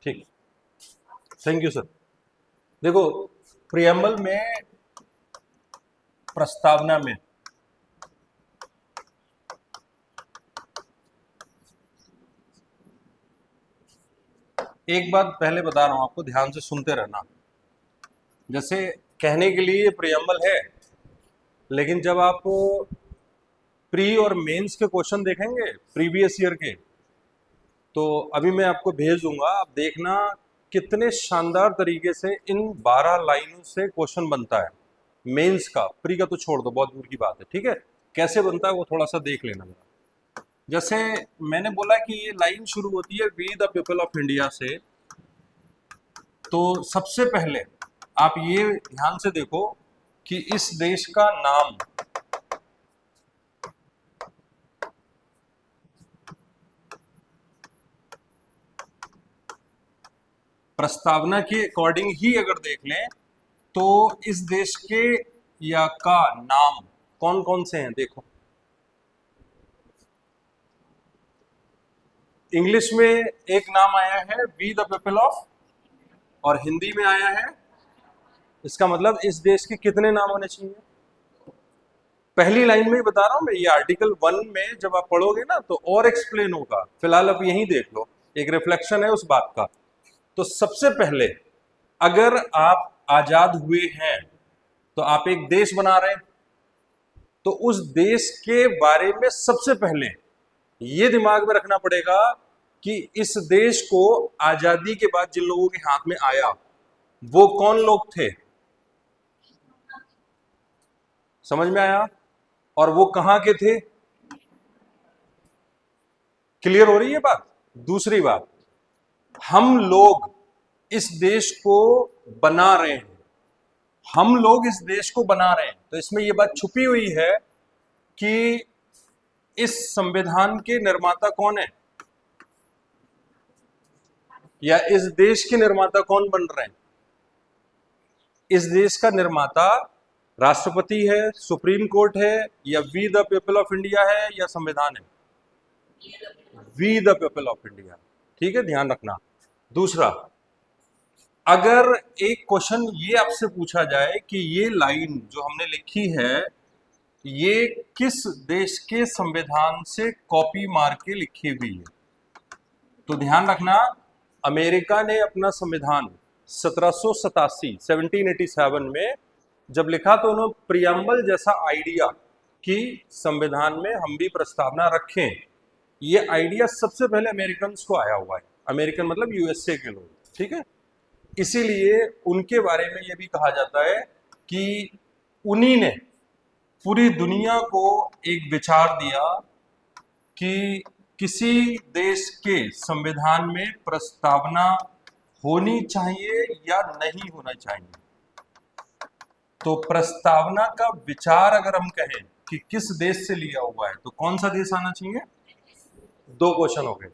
ठीक, thank you sir. देखो, preamble में, प्रस्तावना में एक बात पहले बता रहा हूं आपको, ध्यान से सुनते रहना। जैसे कहने के लिए प्रियम्बल है, लेकिन जब आप प्री और मेंस के क्वेश्चन देखेंगे प्रीवियस ईयर के, तो अभी मैं आपको भेज दूंगा, आप देखना कितने शानदार तरीके से इन 12 लाइनों से क्वेश्चन बनता है। मेंस का, प्री का तो छोड़ दो, बहुत दूर की बात है, ठीक है। कैसे बनता है वो थोड़ा सा देख लेना जरा। जैसे मैंने बोला कि ये लाइन शुरू होती है we the people of India से, तो सबसे पहले आप ये ध्यान से देखो कि इस देश का नाम प्रस्तावना के अकॉर्डिंग ही अगर देख लें तो इस देश के या का नाम कौन कौन से हैं। देखो, इंग्लिश में एक नाम आया है वी द पीपल ऑफ, और हिंदी में आया है, इसका मतलब इस देश के कितने नाम होने चाहिए। पहली लाइन में ही बता रहा हूं मैं, ये आर्टिकल 1 में जब आप पढ़ोगे ना तो और एक्सप्लेन होगा, फिलहाल आप यहीं देख लो, एक रिफ्लेक्शन है उस बात का। तो सबसे पहले अगर आप आजाद हुए हैं तो आप एक देश बना रहे हैं, तो उस देश के बारे में सबसे पहले ये दिमाग में रखना पड़ेगा कि इस देश को आजादी के बाद जिन लोगों के हाथ में आया वो कौन लोग थे। समझ में आया? और वो कहां के थे। क्लियर हो रही है बात? दूसरी बात, हम लोग इस देश को बना रहे हैं, हम लोग इस देश को बना रहे हैं, तो इसमें यह बात छुपी हुई है कि इस संविधान के निर्माता कौन है, या इस देश के निर्माता कौन बन रहे हैं। इस देश का निर्माता राष्ट्रपति है, सुप्रीम कोर्ट है, या we the people of India है, या संविधान है। We the people of India, ठीक है, ध्यान रखना। दूसरा, अगर एक क्वेश्चन ये आपसे पूछा जाए कि ये लाइन जो हमने लिखी है ये किस देश के संविधान से कॉपी मार के लिखी हुई है, तो ध्यान रखना, अमेरिका ने अपना संविधान 1787 में जब लिखा तो उन्होंने प्रियम्बल जैसा आइडिया कि संविधान में हम भी प्रस्तावना रखें, ये आइडिया सबसे पहले अमेरिकन को आया हुआ है। अमेरिकन मतलब यूएसए के लोग, ठीक है। इसीलिए उनके बारे में यह भी कहा जाता है कि उन्हीं ने पूरी दुनिया को एक विचार दिया कि किसी देश के संविधान में प्रस्तावना होनी चाहिए या नहीं होना चाहिए। तो प्रस्तावना का विचार अगर हम कहें कि किस देश से लिया हुआ है, तो कौन सा देश आना चाहिए। दो क्वेश्चन हो गए।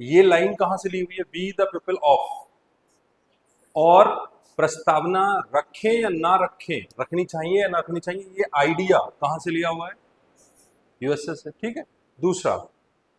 ये लाइन कहां से ली हुई है, वी द पीपल ऑफ, और प्रस्तावना रखें या ना रखें, रखनी चाहिए या ना रखनी चाहिए, ये आइडिया कहां से लिया हुआ है, यूएसए से, ठीक है। दूसरा,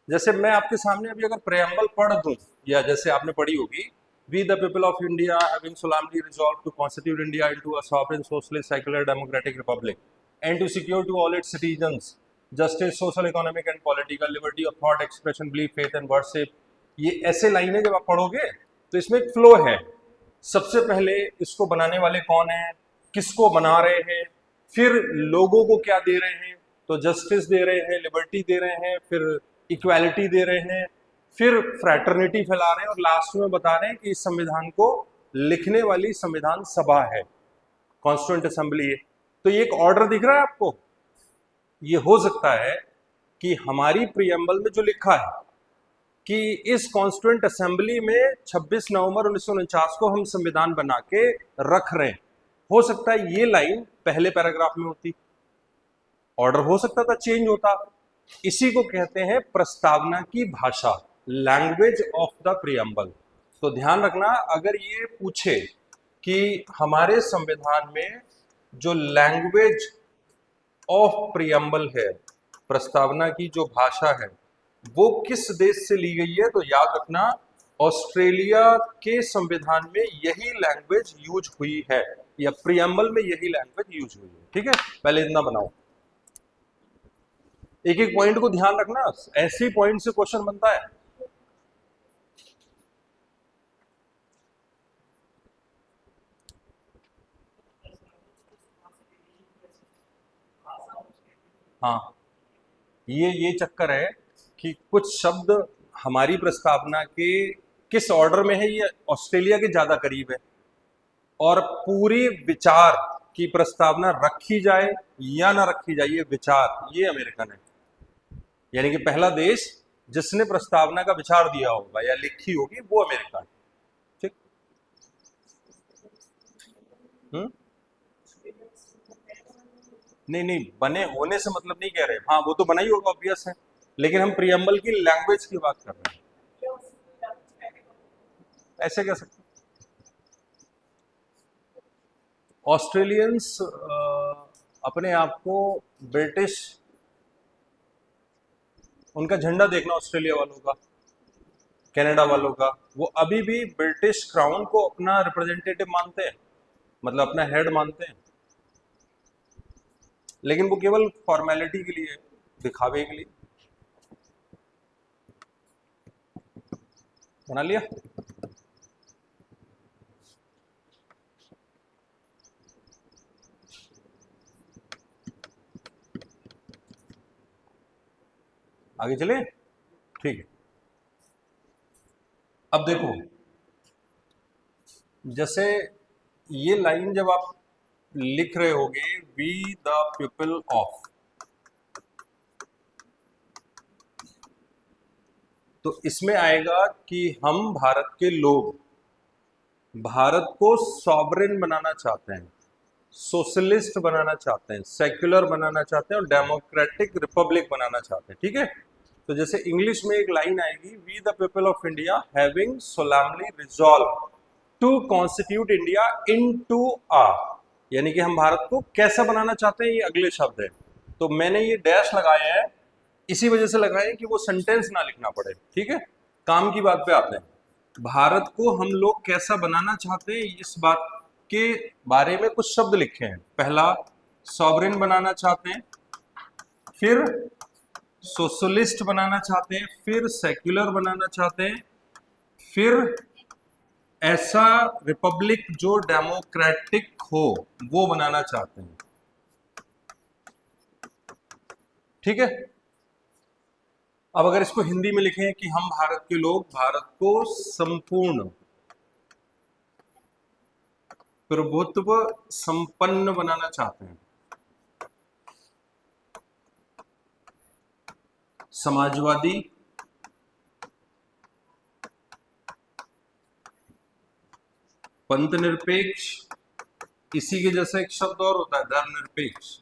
जैसे मैं आपके सामने अभी अगर प्रेम्बल पढ़ दूं, या जैसे आपने पढ़ी होगी, we the people of India having सोlemnly resolved to constitute India into a sovereign socialist secular democratic republic and to secure to all its citizens justice social economic and political liberty of thought expression belief faith and worship, ये ऐसे line है जब आप पढ़ोगे तो इसमें एक flow है। सबसे पहले इसको बनाने वाले कौन है, किसको बना रहे हैं, फिर लोगों को क्या दे रहे हैं, तो जस्टिस दे रहे हैं, लिबर्टी दे रहे हैं, फिर इक्वालिटी दे रहे हैं, फिर फ्रैटर्निटी फैला रहे हैं, और लास्ट में बता रहे हैं कि इस संविधान को लिखने वाली संविधान सभा है, कॉन्स्टिट्यूएंट असेंबली है। तो ये एक ऑर्डर दिख रहा है आपको। ये हो सकता है कि हमारी प्रियम्बल में जो लिखा है कि इस कॉन्स्टिट्यूएंट असेंबली में 26 नवंबर 1949 को हम संविधान बना के रख रहे हैं, हो सकता है ये लाइन पहले पैराग्राफ में होती, ऑर्डर हो सकता था चेंज होता। इसी को कहते हैं प्रस्तावना की भाषा, लैंग्वेज ऑफ द प्रियम्बल। तो ध्यान रखना, अगर ये पूछे कि हमारे संविधान में जो लैंग्वेज ऑफ प्रियम्बल है, प्रस्तावना की जो भाषा है, वो किस देश से ली गई है, तो याद रखना ऑस्ट्रेलिया के संविधान में यही लैंग्वेज यूज हुई है, या प्रियम्बल में यही लैंग्वेज यूज हुई है। ठीक है, पहले इतना बनाओ, एक एक पॉइंट को ध्यान रखना, ऐसे पॉइंट से क्वेश्चन बनता है। हाँ, ये चक्कर है कि कुछ शब्द हमारी प्रस्तावना के किस ऑर्डर में है, ये ऑस्ट्रेलिया के ज्यादा करीब है, और पूरी विचार की प्रस्तावना रखी जाए या ना रखी जाए, ये विचार, ये अमेरिकन है। यानी कि पहला देश जिसने प्रस्तावना का विचार दिया होगा या लिखी होगी वो अमेरिका है। ठीक। नहीं नहीं, बने होने से मतलब नहीं कह रहे, हाँ वो तो बना ही होगा, ऑब्वियस है, लेकिन हम प्रियम्बल की लैंग्वेज की बात कर रहे हैं। ऐसे कह सकते, ऑस्ट्रेलियंस अपने आप को ब्रिटिश, उनका झंडा देखना ऑस्ट्रेलिया वालों का, कनाडा वालों का, वो अभी भी ब्रिटिश क्राउन को अपना रिप्रेजेंटेटिव मानते हैं, मतलब अपना हेड मानते हैं, लेकिन वो केवल फॉर्मेलिटी के लिए, दिखावे के लिए। बना लिया। आगे चले, ठीक है। अब देखो, जैसे ये लाइन जब आप लिख रहे होगे, वी द पीपल ऑफ, तो इसमें आएगा कि हम भारत के लोग भारत को सॉवरेन बनाना चाहते हैं, सोशलिस्ट बनाना चाहते हैं, सेक्युलर बनाना चाहते हैं, और डेमोक्रेटिक रिपब्लिक बनाना चाहते हैं। ठीक है, तो जैसे इंग्लिश में एक लाइन आएगी, we the people of India having solemnly resolve to constitute India into uh, यानी कि हम भारत को कैसा बनाना चाहते हैं, ये अगले शब्द है। तो मैंने ये डैश लगाया है, इसी वजह से लगाया है कि वो सेंटेंस ना लिखना पड़े। ठीक है, काम की बात पे आते हैं। भारत को हम लोग कैसा बनाना चाहते हैं, इस बात के बारे में कुछ शब्द लिखे हैं। पहला, सॉवरेन बनाना चाहते हैं, फिर सोशलिस्ट बनाना चाहते हैं, फिर सेक्युलर बनाना चाहते हैं, फिर ऐसा रिपब्लिक जो डेमोक्रेटिक हो वो बनाना चाहते हैं। ठीक है, अब अगर इसको हिंदी में लिखें कि हम भारत के लोग भारत को संपूर्ण प्रभुत्व संपन्न बनाना चाहते हैं, समाजवादी, पंथ निरपेक्ष, इसी के जैसा एक शब्द और होता है धर्मनिरपेक्ष।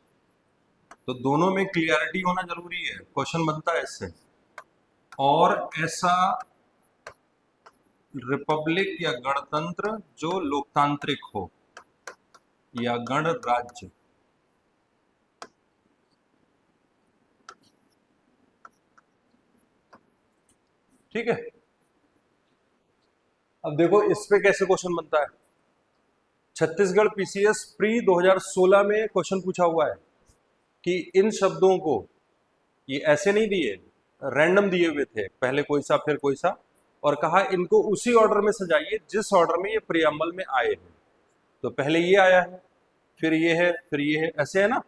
तो दोनों में क्लियरिटी होना जरूरी है, क्वेश्चन बनता है इससे। और ऐसा रिपब्लिक या गणतंत्र जो लोकतांत्रिक हो, या गणराज्य। ठीक है, अब देखो इस पे कैसे क्वेश्चन बनता है। छत्तीसगढ़ पीसीएस प्री 2016 में क्वेश्चन पूछा हुआ है कि इन शब्दों को, ये ऐसे नहीं दिए, रैंडम दिए हुए थे, पहले कोई सा फिर कोई सा, और कहा इनको उसी ऑर्डर में सजाइए जिस ऑर्डर में ये प्रियम्बल में आए हैं। तो पहले ये आया है, फिर ये है, फिर ये है, ऐसे है ना।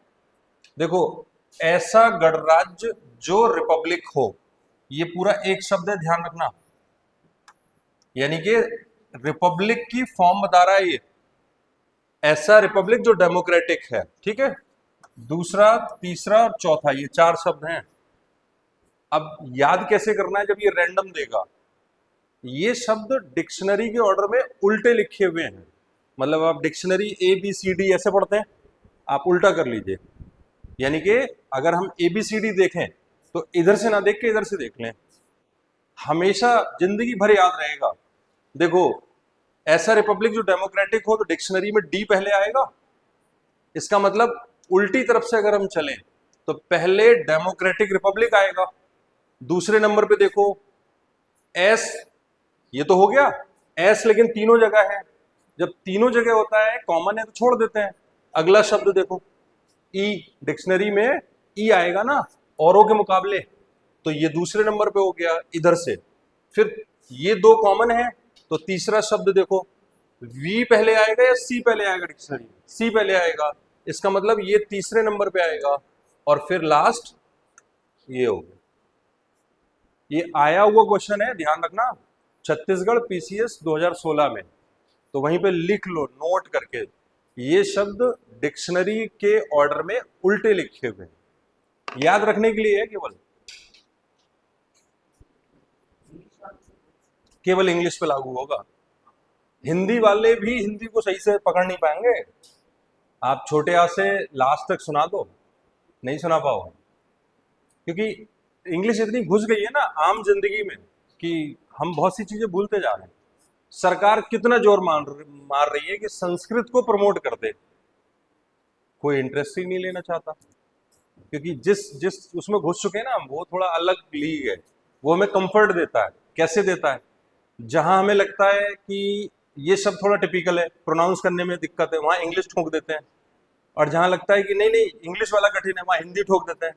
देखो, ऐसा गणराज्य जो रिपब्लिक हो, ये पूरा एक शब्द है, ध्यान रखना, यानी कि रिपब्लिक की फॉर्म बता रहा है ये, ऐसा रिपब्लिक जो डेमोक्रेटिक है। ठीक है, दूसरा, तीसरा और चौथा, ये चार शब्द हैं। अब याद कैसे करना है, जब ये रैंडम देगा, ये शब्द डिक्शनरी के ऑर्डर में उल्टे लिखे हुए हैं, मतलब आप डिक्शनरी ABCD ऐसे पढ़ते हैं, आप उल्टा कर लीजिए। यानी कि अगर हम ABCD देखें तो इधर से ना देख के इधर से देख लें, हमेशा जिंदगी भर याद रहेगा। देखो, ऐसा रिपब्लिक जो डेमोक्रेटिक हो, तो डिक्शनरी में D पहले आएगा, इसका मतलब उल्टी तरफ से अगर हम चलें तो पहले डेमोक्रेटिक रिपब्लिक आएगा, दूसरे नंबर पे देखो S ये तो हो गया एस, लेकिन तीनों जगह है। जब तीनों जगह होता है, कॉमन है तो छोड़ देते हैं। अगला शब्द देखो, ई, डिक्शनरी में ई आएगा ना औरों के मुकाबले, तो ये दूसरे नंबर पे हो गया इधर से। फिर ये दो कॉमन है, तो तीसरा शब्द देखो, वी पहले आएगा या सी पहले आएगा? डिक्शनरी में सी पहले आएगा, इसका मतलब ये तीसरे नंबर पे आएगा। और फिर लास्ट ये हो गया। ये आया हुआ क्वेश्चन है, ध्यान रखना, छत्तीसगढ़ पीसीएस 2016 में, तो वहीं पे लिख लो नोट करके, ये शब्द डिक्शनरी के ऑर्डर में उल्टे लिखे हुए हैं, याद रखने के लिए है केवल। केवल इंग्लिश पे लागू होगा, हिंदी वाले भी हिंदी को सही से पकड़ नहीं पाएंगे। आप छोटे आ से लास्ट तक सुना दो, नहीं सुना पाओ, क्योंकि इंग्लिश इतनी घुस गई है ना आम जिंदगी में कि हम बहुत सी चीजें भूलते जा रहे हैं। सरकार कितना जोर मार रही है कि संस्कृत को प्रमोट कर दे, कोई इंटरेस्ट ही नहीं लेना चाहता, क्योंकि जिस जिस उसमें घुस चुके हैं ना, वो थोड़ा अलग लीग है। वो हमें कंफर्ट देता है। कैसे देता है? जहां हमें लगता है कि ये शब्द थोड़ा टिपिकल है, प्रोनाउंस करने में दिक्कत है, वहां इंग्लिश ठोक देते हैं। और जहां लगता है कि नहीं नहीं इंग्लिश वाला कठिन है, वहां हिंदी ठोक देते हैं।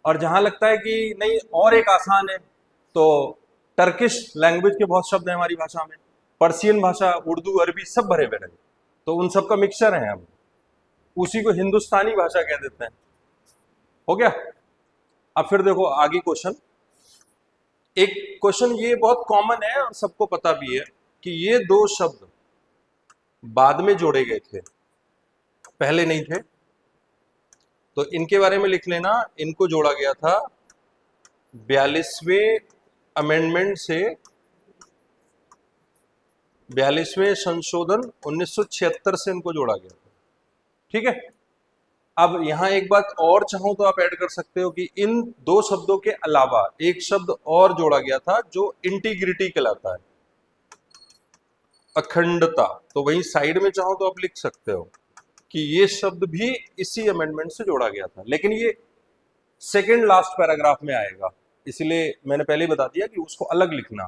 और जहां लगता है कि नहीं और एक आसान है, तो टर्किश लैंग्वेज के बहुत शब्द हैं हमारी भाषा में, पर्शियन भाषा, उर्दू, अरबी सब भरे हुए हैं, तो उन सब का मिक्सचर है। हम उसी को हिंदुस्तानी भाषा कह देते हैं। हो गया। अब फिर देखो आगे क्वेश्चन। एक क्वेश्चन ये बहुत कॉमन है और सबको पता भी है कि ये दो शब्द बाद में जोड़े गए थे, पहले नहीं थे, तो इनके बारे में लिख लेना। इनको जोड़ा गया था 42वें अमेंडमेंट से, 42वें संशोधन 1976 से इनको जोड़ा गया था। ठीक है। अब यहां एक बात और चाहो तो आप ऐड कर सकते हो कि इन दो शब्दों के अलावा एक शब्द और जोड़ा गया था जो इंटीग्रिटी कहलाता है, अखंडता। तो वहीं साइड में चाहो तो आप लिख सकते हो कि ये शब्द भी इसी अमेंडमेंट से जोड़ा गया था, लेकिन ये सेकेंड लास्ट पैराग्राफ में आएगा, इसलिए मैंने पहले ही बता दिया कि उसको अलग लिखना।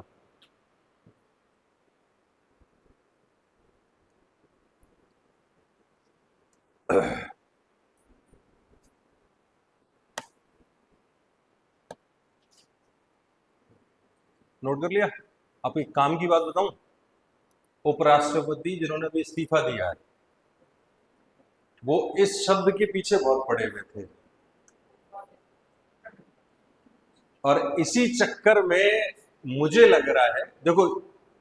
नोट कर लिया? आपको एक काम की बात बताऊं, उपराष्ट्रपति जिन्होंने अभी इस्तीफा दिया है, वो इस शब्द के पीछे बहुत पड़े हुए थे, और इसी चक्कर में मुझे लग रहा है, देखो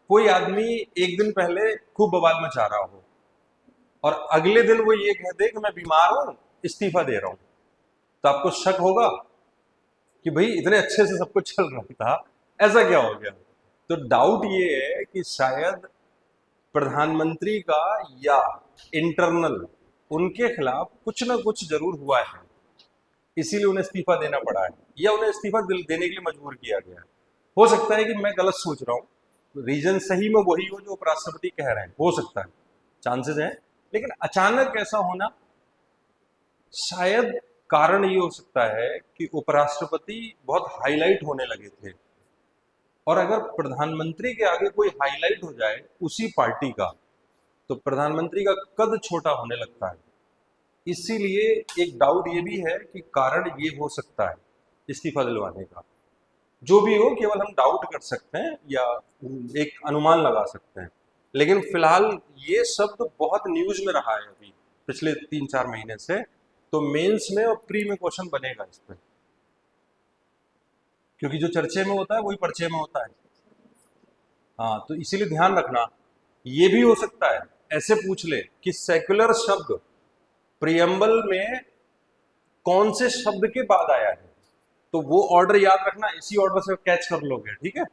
कोई आदमी एक दिन पहले खूब बवाल मचा रहा हो और अगले दिन वो ये कह दे कि मैं बीमार हूं, इस्तीफा दे रहा हूं, तो आपको शक होगा कि भाई इतने अच्छे से सब कुछ चल रहा था, ऐसा क्या हो गया? तो डाउट ये है कि शायद प्रधानमंत्री का या इंटरनल उनके खिलाफ कुछ ना कुछ जरूर हुआ है, इसीलिए उन्हें इस्तीफा देना पड़ा है, या उन्हें इस्तीफा देने के लिए मजबूर किया गया है। हो सकता है कि मैं गलत सोच रहा हूँ, रीजन सही में वही हो जो उपराष्ट्रपति कह रहे हैं, हो सकता है, चांसेस हैं, लेकिन अचानक ऐसा होना शायद कारण ये हो सकता है कि उपराष्ट्रपति बहुत हाईलाइट होने लगे थे, और अगर प्रधानमंत्री के आगे कोई हाईलाइट हो जाए उसी पार्टी का, तो प्रधानमंत्री का कद छोटा होने लगता है। इसीलिए एक डाउट ये भी है कि कारण ये हो सकता है इस्तीफा दिलवाने का। जो भी हो, केवल हम डाउट कर सकते हैं या एक अनुमान लगा सकते हैं, लेकिन फिलहाल ये शब्द बहुत न्यूज में रहा है अभी पिछले 3-4 महीने से, तो मेंस में और प्री में क्वेश्चन बनेगा इस पर, क्योंकि जो चर्चे में होता है वही पर्चे में होता है। हाँ, तो इसीलिए ध्यान रखना। ये भी हो सकता है ऐसे पूछ ले कि सेक्युलर शब्द प्रियम्बल में कौन से शब्द के बाद आया है, तो वो ऑर्डर याद रखना, इसी ऑर्डर से कैच कर लोगे। ठीक है,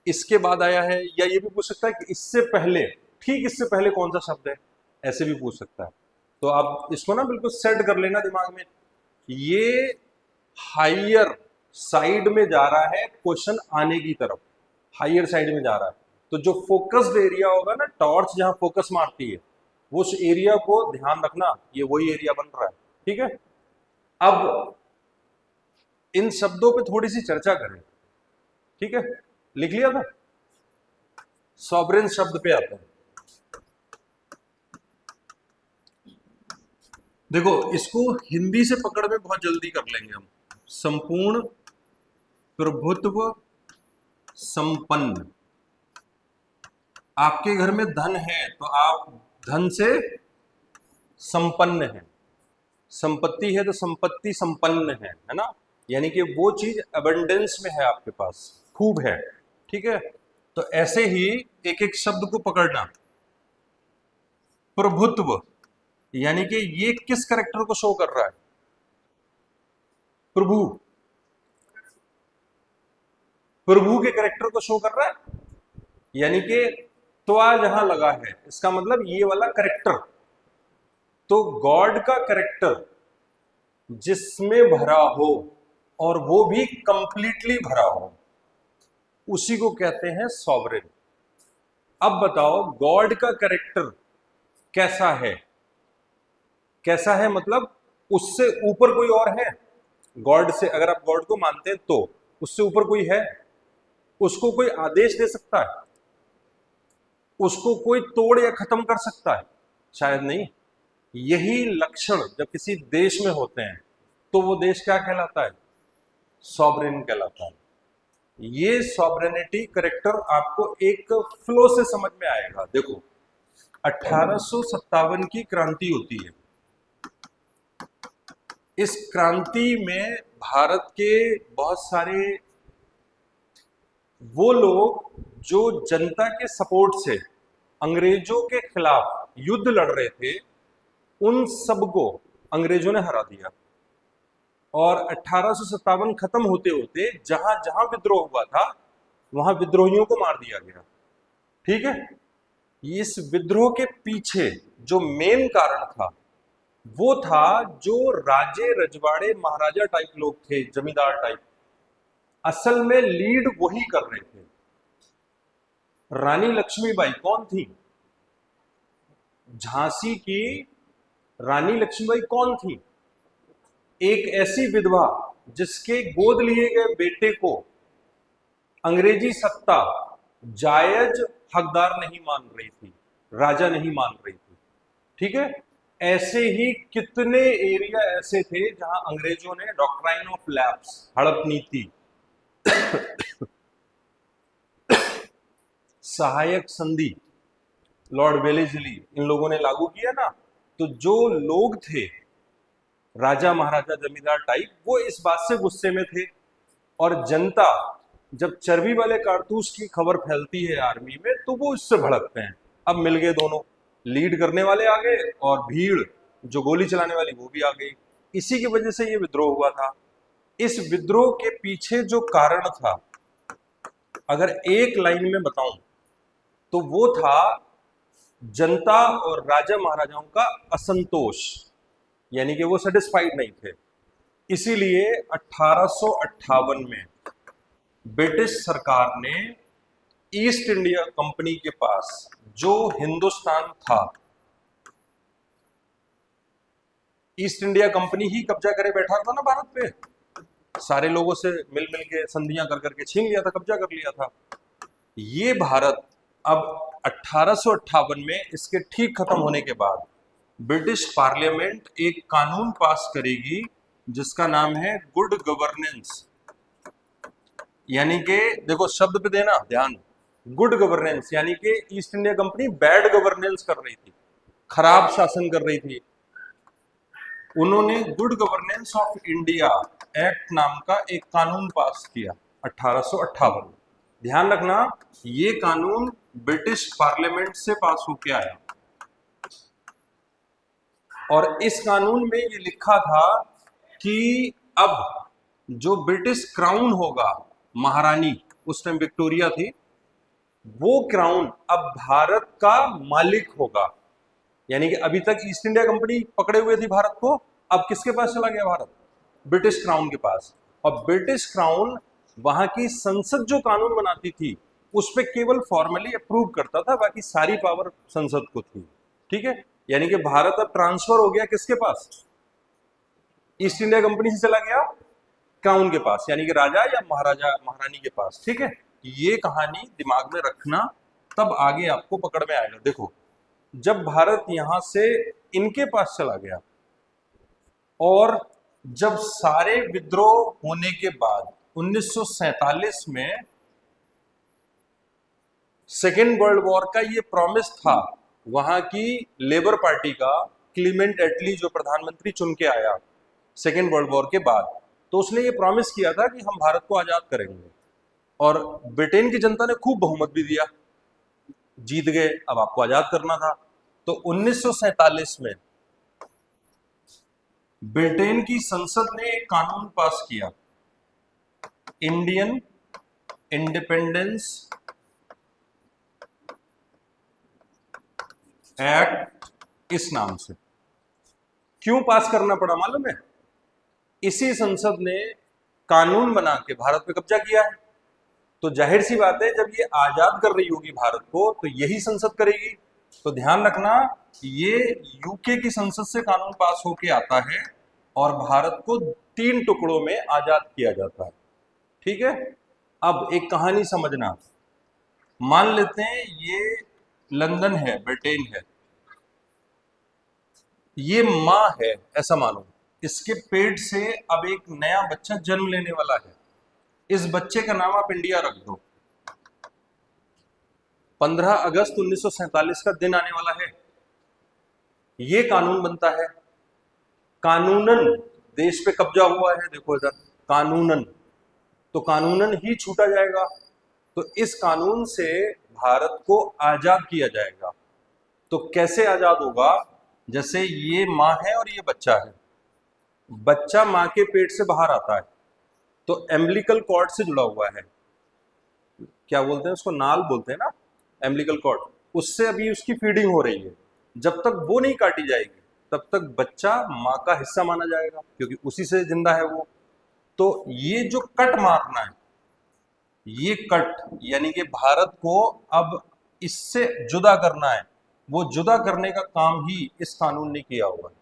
इसके बाद आया है, या ये भी पूछ सकता है कि इससे पहले, ठीक इससे पहले कौन सा शब्द है, ऐसे भी पूछ सकता है। तो आप इसको ना बिल्कुल सेट कर लेना दिमाग में, ये हायर साइड में जा रहा है क्वेश्चन आने की तरफ, हायर साइड में जा रहा है, तो जो फोकस्ड एरिया होगा ना, टॉर्च जहां फोकस मारती है, उस एरिया को ध्यान रखना, ये वही एरिया बन रहा है। ठीक है, अब इन शब्दों पे थोड़ी सी चर्चा करें। ठीक है, लिख लिया था? सॉवरेन शब्द पे आते हैं। देखो इसको हिंदी से पकड़ में बहुत जल्दी कर लेंगे हम। संपूर्ण प्रभुत्व संपन्न। आपके घर में धन है तो आप धन से संपन्न हैं। संपत्ति है तो संपत्ति संपन्न है ना, यानी कि वो चीज अबंडेंस में है, आपके पास खूब है। ठीक है, तो ऐसे ही एक एक शब्द को पकड़ना। प्रभुत्व यानी कि ये किस कैरेक्टर को शो कर रहा है? प्रभु, प्रभु के कैरेक्टर को शो कर रहा है। यानी कि त्वा जहां लगा है इसका मतलब ये वाला कैरेक्टर। तो गॉड का कैरेक्टर जिसमें भरा हो और वो भी कंप्लीटली भरा हो, उसी को कहते हैं सॉवरेन। अब बताओ गॉड का कैरेक्टर कैसा है? कैसा है मतलब उससे ऊपर कोई और है? गॉड से, अगर आप गॉड को मानते हैं तो उससे ऊपर कोई है? उसको कोई आदेश दे सकता है? उसको कोई तोड़ या खत्म कर सकता है? शायद नहीं। यही लक्षण जब किसी देश में होते हैं तो वो देश क्या कहलाता है? सॉवरेन कहलाता है। ये सॉवरेनिटी कैरेक्टर आपको एक फ्लो से समझ में आएगा। देखो 1857 की क्रांति होती है। इस क्रांति में भारत के बहुत सारे वो लोग जो जनता के सपोर्ट से अंग्रेजों के खिलाफ युद्ध लड़ रहे थे, उन सबको अंग्रेजों ने हरा दिया। और 1857 खत्म होते होते जहां जहां विद्रोह हुआ था वहां विद्रोहियों को मार दिया गया। ठीक है, इस विद्रोह के पीछे जो मेन कारण था वो था जो राजे रजवाड़े महाराजा टाइप लोग थे, जमींदार टाइप, असल में लीड वही कर रहे थे। रानी लक्ष्मीबाई कौन थी? झांसी की रानी लक्ष्मीबाई कौन थी? एक ऐसी विधवा जिसके गोद लिए गए बेटे को अंग्रेजी सत्ता जायज हकदार नहीं मान रही थी, राजा नहीं मान रही थी। ठीक है, ऐसे ही कितने एरिया ऐसे थे जहां अंग्रेजों ने डॉक्ट्राइन ऑफ लैप्स, हड़प नीति, सहायक संधि, लॉर्ड वेलेस्ली, इन लोगों ने लागू किया ना। तो जो लोग थे राजा महाराजा जमींदार टाइप, वो इस बात से गुस्से में थे। और जनता जब चर्बी वाले कारतूस की खबर फैलती है आर्मी में तो वो इससे भड़कते हैं। अब मिल गए दोनों, लीड करने वाले आ गए और भीड़ जो गोली चलाने वाली वो भी आ गई। इसी की वजह से ये विद्रोह हुआ था। इस विद्रोह के पीछे जो कारण था, अगर एक लाइन में बताऊं तो वो था जनता और राजा महाराजाओं का असंतोष, यानी कि वो सेटिस्फाइड नहीं थे। इसीलिए 1858 में ब्रिटिश सरकार ने ईस्ट इंडिया कंपनी के पास जो हिंदुस्तान था, ईस्ट इंडिया कंपनी ही कब्जा करे बैठा था ना भारत पे, सारे लोगों से मिल मिल के संधियां कर करके छीन लिया था, कब्जा कर लिया था। ये भारत अब 1858 में इसके ठीक खत्म होने के बाद ब्रिटिश पार्लियामेंट एक कानून पास करेगी जिसका नाम है गुड गवर्नेंस। यानी कि देखो शब्द पे देना ध्यान, गुड गवर्नेंस यानी कि east India company bad governance कर रही थी, खराब शासन कर रही थी। उन्होंने good governance of India act नाम का एक कानून पास किया 1858 में। ध्यान रखना ये कानून ब्रिटिश पार्लियामेंट से पास होकर आया और इस कानून में ये लिखा था कि अब जो ब्रिटिश क्राउन होगा, महारानी उस टाइम विक्टोरिया थी, वो क्राउन अब भारत का मालिक होगा। यानी कि अभी तक ईस्ट इंडिया कंपनी पकड़े हुए थी भारत को, अब किसके पास चला गया भारत? ब्रिटिश क्राउन के पास। और ब्रिटिश क्राउन वहां की संसद जो कानून बनाती थी उस पर केवल फॉर्मली अप्रूव करता था, बाकी सारी पावर संसद को थी। ठीक है, यानी कि भारत अब ट्रांसफर हो गया किसके पास? ईस्ट इंडिया कंपनी से चला गया क्राउन के पास, यानी कि राजा या महाराजा महारानी के पास। ठीक है, ये कहानी दिमाग में रखना तब आगे आपको पकड़ में आएगा। देखो, जब भारत यहां से इनके पास चला गया और जब सारे विद्रोह होने के बाद 1947 में सेकेंड वर्ल्ड वॉर का ये प्रॉमिस था वहां की लेबर पार्टी का, क्लीमेंट एटली जो प्रधानमंत्री चुन के आया सेकेंड वर्ल्ड वॉर के बाद, तो उसने ये प्रॉमिस किया था कि हम भारत को आजाद करेंगे। और ब्रिटेन की जनता ने खूब बहुमत भी दिया, जीत गए, अब आपको आजाद करना था। तो 1947 में ब्रिटेन की संसद ने एक कानून पास किया, इंडियन इंडिपेंडेंस एक्ट, इस नाम से। क्यों पास करना पड़ा मालूम है? इसी संसद ने कानून बना के भारत पे कब्जा किया है, तो जाहिर सी बात है जब ये आजाद कर रही होगी भारत को तो यही संसद करेगी। तो ध्यान रखना, ये यूके की संसद से कानून पास होके आता है और भारत को 3 टुकड़ों में आजाद किया जाता है। ठीक है, अब एक कहानी समझना। मान लेते हैं ये लंदन है, ब्रिटेन है, ये माँ है ऐसा मानो, इसके पेट से अब एक नया बच्चा जन्म लेने वाला है। इस बच्चे का नाम आप इंडिया रख दो। 15 अगस्त 1947 का दिन आने वाला है, ये कानून बनता है। कानूनन देश पे कब्जा हुआ है, देखो इधर कानूनन, तो कानूनन ही छूटा जाएगा। तो इस कानून से भारत को आजाद किया जाएगा। तो कैसे आजाद होगा? जैसे ये माँ है और ये बच्चा है, बच्चा माँ के पेट से बाहर आता है तो एम्बिलिकल कॉर्ड से जुड़ा हुआ है, क्या बोलते हैं उसको, नाल बोलते हैं ना, एम्बिलिकल कॉर्ड, उससे अभी उसकी फीडिंग हो रही है। जब तक वो नहीं काटी जाएगी तब तक बच्चा माँ का हिस्सा माना जाएगा क्योंकि उसी से जिंदा है वो। तो ये जो कट मारना है, ये कट यानी कि भारत को अब इससे जुदा करना है, वो जुदा करने का काम ही इस कानून ने किया हुआ है।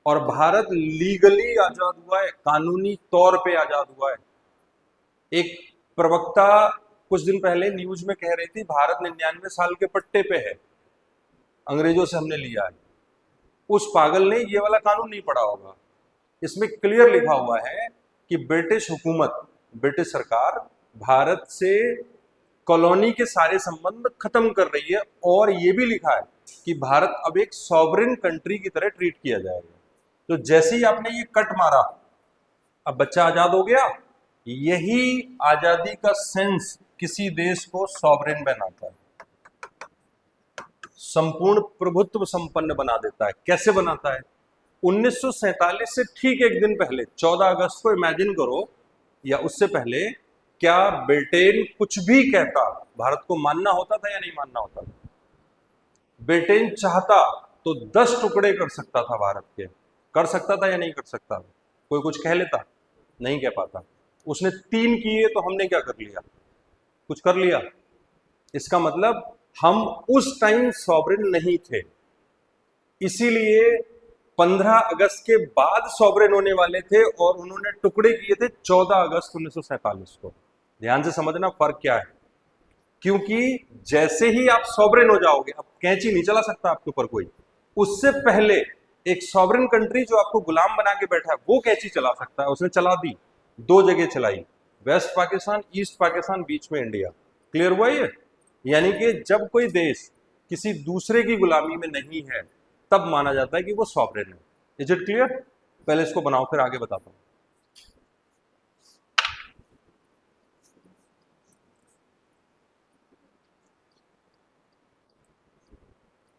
और भारत लीगली आजाद हुआ है, कानूनी तौर पे आजाद हुआ है। एक प्रवक्ता कुछ दिन पहले न्यूज में कह रही थी भारत 99 साल के पट्टे पे है, अंग्रेजों से हमने लिया है। उस पागल ने ये वाला कानून नहीं पढ़ा होगा। इसमें क्लियर लिखा हुआ है कि ब्रिटिश हुकूमत, ब्रिटिश सरकार भारत से कॉलोनी के सारे संबंध खत्म कर रही है, और ये भी लिखा है कि भारत अब एक सॉवरेन कंट्री की तरह ट्रीट किया जाएगा। तो जैसे ही आपने ये कट मारा, अब बच्चा आजाद हो गया। यही आजादी का सेंस किसी देश को सॉवरेन बनाता है, संपूर्ण प्रभुत्व संपन्न बना देता है। कैसे बनाता है? 1947 से ठीक एक दिन पहले 14 अगस्त को इमेजिन करो, या उससे पहले, क्या ब्रिटेन कुछ भी कहता भारत को मानना होता था या नहीं मानना होता था? ब्रिटेन चाहता तो 10 टुकड़े कर सकता था भारत के, कर सकता था या नहीं कर सकता था? कोई कुछ कह लेता? नहीं कह पाता। उसने 3 किए तो हमने क्या कर लिया? कुछ कर लिया। इसका मतलब हम उस टाइम सॉवरेन नहीं थे, इसीलिए 15 अगस्त के बाद सॉवरेन होने वाले थे और उन्होंने टुकड़े किए थे 14 अगस्त 1947 को। ध्यान से समझना फर्क क्या है, क्योंकि जैसे ही आप सॉवरेन हो जाओगे, अब कैंची नहीं चला सकता आपके ऊपर कोई। उससे पहले एक सॉवरेन कंट्री जो आपको गुलाम बना के बैठा है वो कैंची चला सकता है, उसने चला दी, 2 जगह चलाई, वेस्ट पाकिस्तान, ईस्ट पाकिस्तान, बीच में इंडिया। क्लियर हुआ ये? यानी कि जब कोई देश किसी दूसरे की गुलामी में नहीं है तब माना जाता है कि वो सॉवरेन है। Is it clear? पहले इसको बनाओ फिर आगे बताता हूं।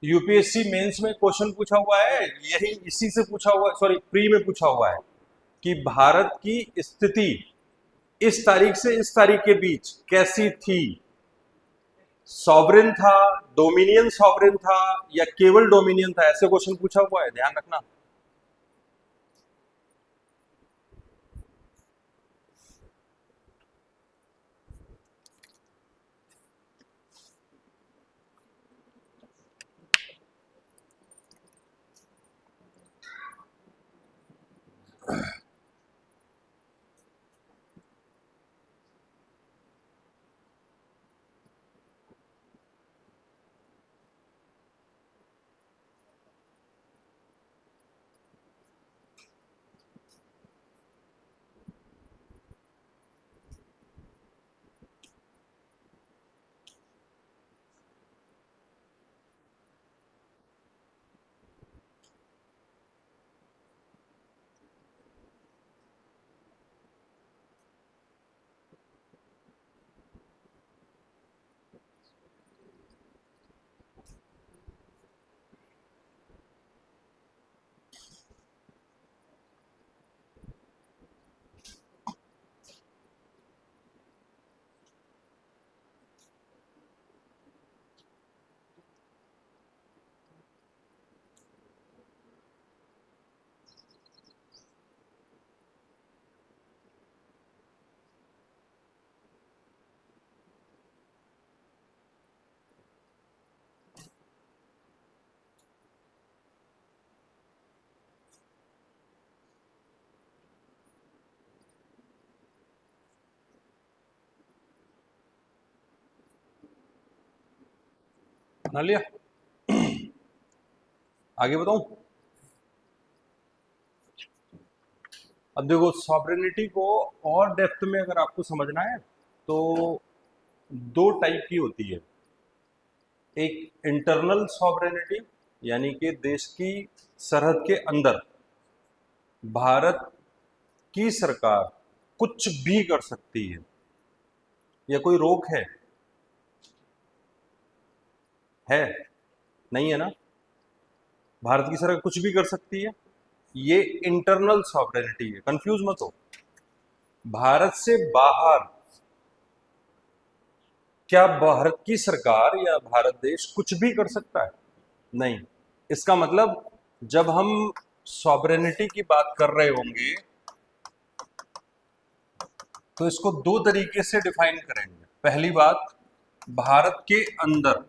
यूपीएससी मेंस में क्वेश्चन पूछा हुआ है, यही इसी से पूछा हुआ है, सॉरी प्री में पूछा हुआ है कि भारत की स्थिति इस तारीख से इस तारीख के बीच कैसी थी? सॉवरेन था, डोमिनियन सॉवरेन था, या केवल डोमिनियन था? ऐसे क्वेश्चन पूछा हुआ है, ध्यान रखना। बना लिया। आगे बताऊं। अब देखो, सॉवरेनिटी को और डेप्थ में अगर आपको समझना है तो दो टाइप की होती है। एक इंटरनल सॉवरेनिटी, यानी कि देश की सरहद के अंदर भारत की सरकार कुछ भी कर सकती है, या कोई रोक है नहीं है ना। भारत की सरकार कुछ भी कर सकती है, ये इंटरनल सॉवरेनिटी है, कंफ्यूज मत हो। भारत से बाहर क्या भारत की सरकार या भारत देश कुछ भी कर सकता है? नहीं। इसका मतलब जब हम सॉवरेनिटी की बात कर रहे होंगे तो इसको दो तरीके से डिफाइन करेंगे। पहली बात, भारत के अंदर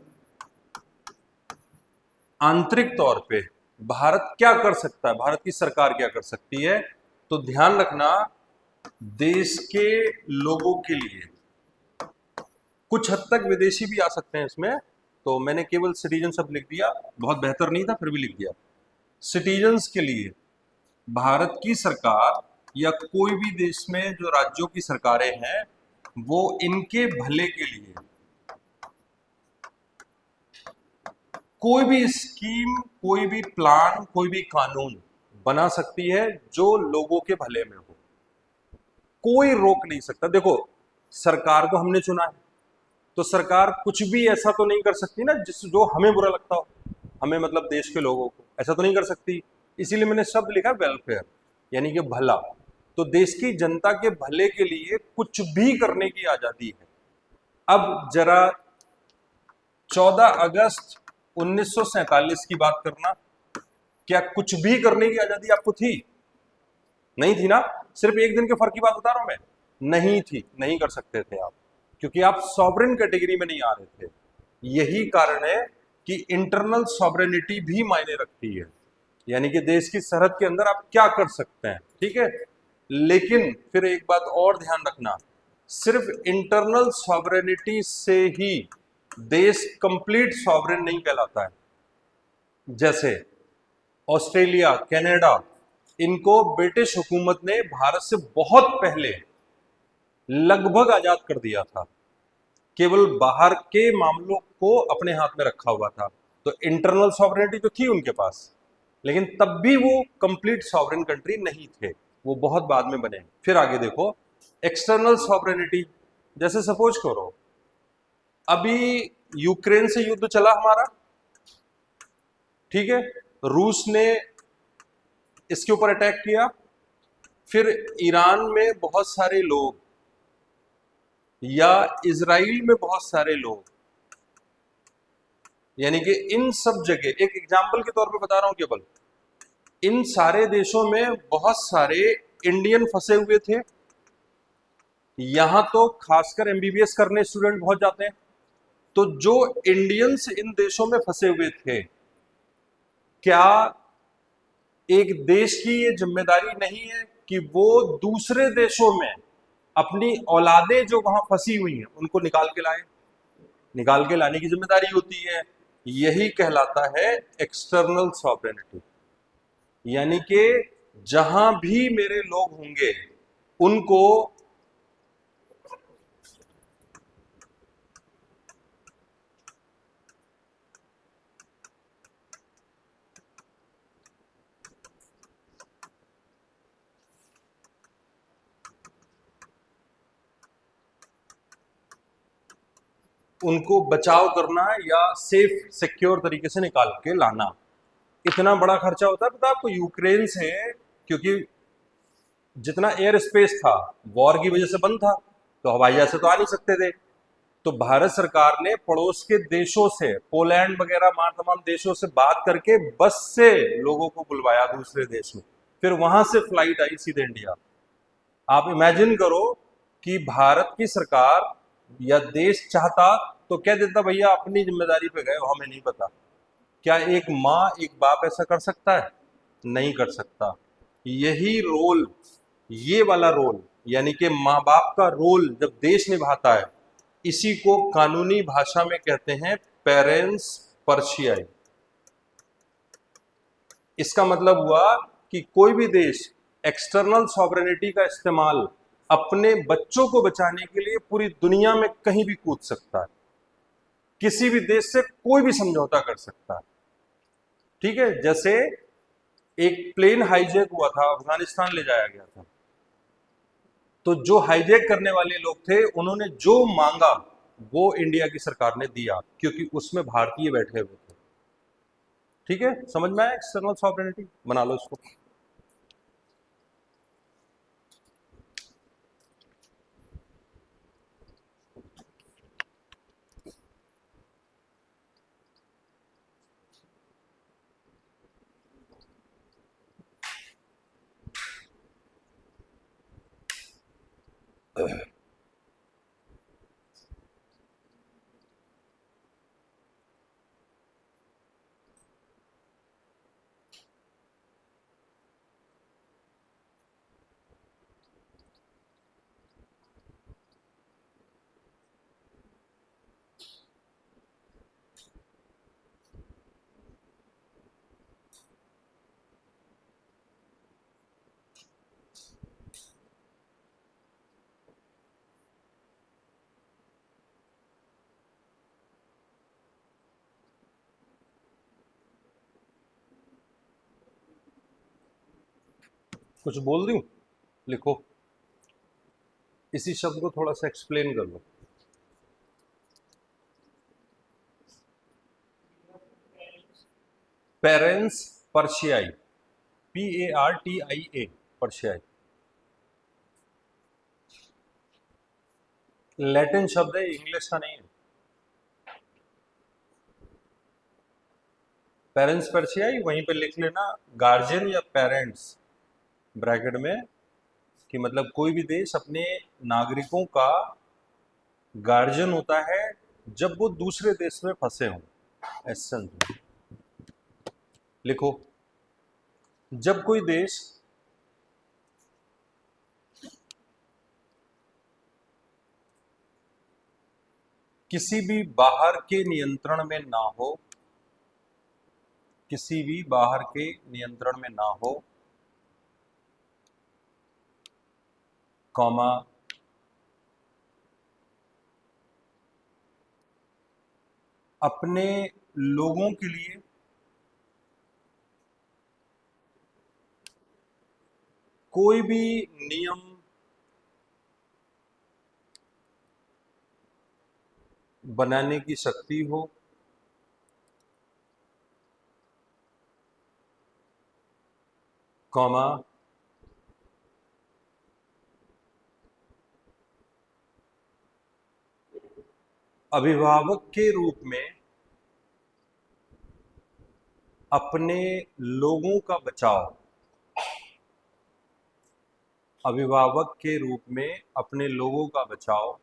आंतरिक तौर पे भारत क्या कर सकता है, भारत की सरकार क्या कर सकती है। तो ध्यान रखना, देश के लोगों के लिए, कुछ हद तक विदेशी भी आ सकते हैं इसमें, तो मैंने केवल सिटीजन शब्द लिख दिया, बहुत बेहतर नहीं था फिर भी लिख दिया। सिटीजन्स के लिए भारत की सरकार या कोई भी देश में जो राज्यों की सरकारें हैं वो इनके भले के लिए कोई भी स्कीम, कोई भी प्लान, कोई भी कानून बना सकती है जो लोगों के भले में हो। कोई रोक नहीं सकता। देखो, सरकार को हमने चुना है तो सरकार कुछ भी ऐसा तो नहीं कर सकती ना जिस जो हमें बुरा लगता हो, हमें मतलब देश के लोगों को, ऐसा तो नहीं कर सकती। इसीलिए मैंने शब्द लिखा वेलफेयर, यानी कि भला। तो देश की जनता के भले के लिए कुछ भी करने की आजादी है। अब जरा 14 अगस्त 1947 की बात करना, क्या कुछ भी करने की आजादी आपको थी? नहीं थी ना। सिर्फ एक दिन के फर्क की बात बता रहा हूं मैं, नहीं थी, नहीं कर सकते थे आप, क्योंकि आप सॉवरेन कैटेगरी में नहीं आ रहे थे। यही कारण है कि इंटरनल सॉवरेनिटी भी मायने रखती है, यानी कि देश की सरहद के अंदर आप क्या कर सकते हैं, ठीक है। लेकिन फिर एक बात और ध्यान रखना, सिर्फ इंटरनल सॉवरेनिटी से ही देश कंप्लीट सॉवरेन नहीं कहलाता है। जैसे ऑस्ट्रेलिया, कनाडा, इनको ब्रिटिश हुकूमत ने भारत से बहुत पहले लगभग आजाद कर दिया था, केवल बाहर के मामलों को अपने हाथ में रखा हुआ था। तो इंटरनल सॉवरेनिटी तो थी उनके पास, लेकिन तब भी वो कंप्लीट सॉवरेन कंट्री नहीं थे, वो बहुत बाद में बने। फिर आगे देखो, एक्सटर्नल सॉवरेनिटी, जैसे सपोज करो अभी यूक्रेन से युद्ध चला हमारा, ठीक है, रूस ने इसके ऊपर अटैक किया, फिर ईरान में बहुत सारे लोग या इजराइल में बहुत सारे लोग, यानी कि इन सब जगह, एक एग्जाम्पल के तौर पे बता रहा हूं केवल, इन सारे देशों में बहुत सारे इंडियन फंसे हुए थे। यहां तो खासकर एमबीबीएस करने स्टूडेंट बहुत जाते हैं। तो जो इंडियंस इन देशों में फंसे हुए थे, क्या एक देश की ये जिम्मेदारी नहीं है कि वो दूसरे देशों में अपनी औलादें जो वहां फंसी हुई हैं उनको निकाल के लाए? निकाल के लाने की जिम्मेदारी होती है। यही कहलाता है एक्सटर्नल सॉवरेनिटी, यानी कि जहां भी मेरे लोग होंगे उनको उनको बचाव करना या सेफ सिक्योर तरीके से निकाल के लाना। इतना बड़ा खर्चा होता है पता आपको यूक्रेन से, क्योंकि जितना एयर स्पेस था वॉर की वजह से बंद था, तो हवाई जहाज से तो आ नहीं सकते थे। तो भारत सरकार ने पड़ोस के देशों से, पोलैंड वगैरह मार तमाम देशों से बात करके बस से लोगों को बुलवाया दूसरे देश में, फिर वहां से फ्लाइट आई सीधे इंडिया। आप इमेजिन करो कि भारत की सरकार या देश चाहता तो कह देता भैया अपनी जिम्मेदारी पे गए हो, हमें नहीं पता। क्या एक माँ, एक बाप ऐसा कर सकता है? नहीं कर सकता। यही रोल, ये वाला रोल, यानी कि माँ बाप का रोल जब देश निभाता है, इसी को कानूनी भाषा में कहते हैं पेरेंट्स पर्शियाई। इसका मतलब हुआ कि कोई भी देश एक्सटर्नल सॉवरेनिटी का इस्तेमाल अपने बच्चों को बचाने के लिए पूरी दुनिया में कहीं भी कूद सकता है, किसी भी देश से कोई भी समझौता कर सकता है। ठीक है, जैसे एक प्लेन हाईजैक हुआ था, अफगानिस्तान ले जाया गया था, तो जो हाईजैक करने वाले लोग थे उन्होंने जो मांगा वो इंडिया की सरकार ने दिया, क्योंकि उसमें भारतीय बैठे हुए थे। ठीक है, समझ में आया? एक्सटर्नल सॉवरेनिटी बना लो इसको। कुछ बोल दूं? लिखो, इसी शब्द को थोड़ा सा एक्सप्लेन कर लो। पेरेंट्स पर्शियाई, PARTIA, पर्शियाई लैटिन शब्द है, इंग्लिश का नहीं है। पेरेंट्स पर्शियाई, वहीं पे लिख लेना गार्जियन या पेरेंट्स ब्रैकेट में, कि मतलब कोई भी देश अपने नागरिकों का गार्जियन होता है जब वो दूसरे देश में फंसे हों। ऐसा लिखो, जब कोई देश किसी भी बाहर के नियंत्रण में ना हो, किसी भी बाहर के नियंत्रण में ना हो, कॉमा, अपने लोगों के लिए कोई भी नियम बनाने की शक्ति हो, कॉमा, अभिभावक के रूप में अपने लोगों का बचाव, अभिभावक के रूप में अपने लोगों का बचाव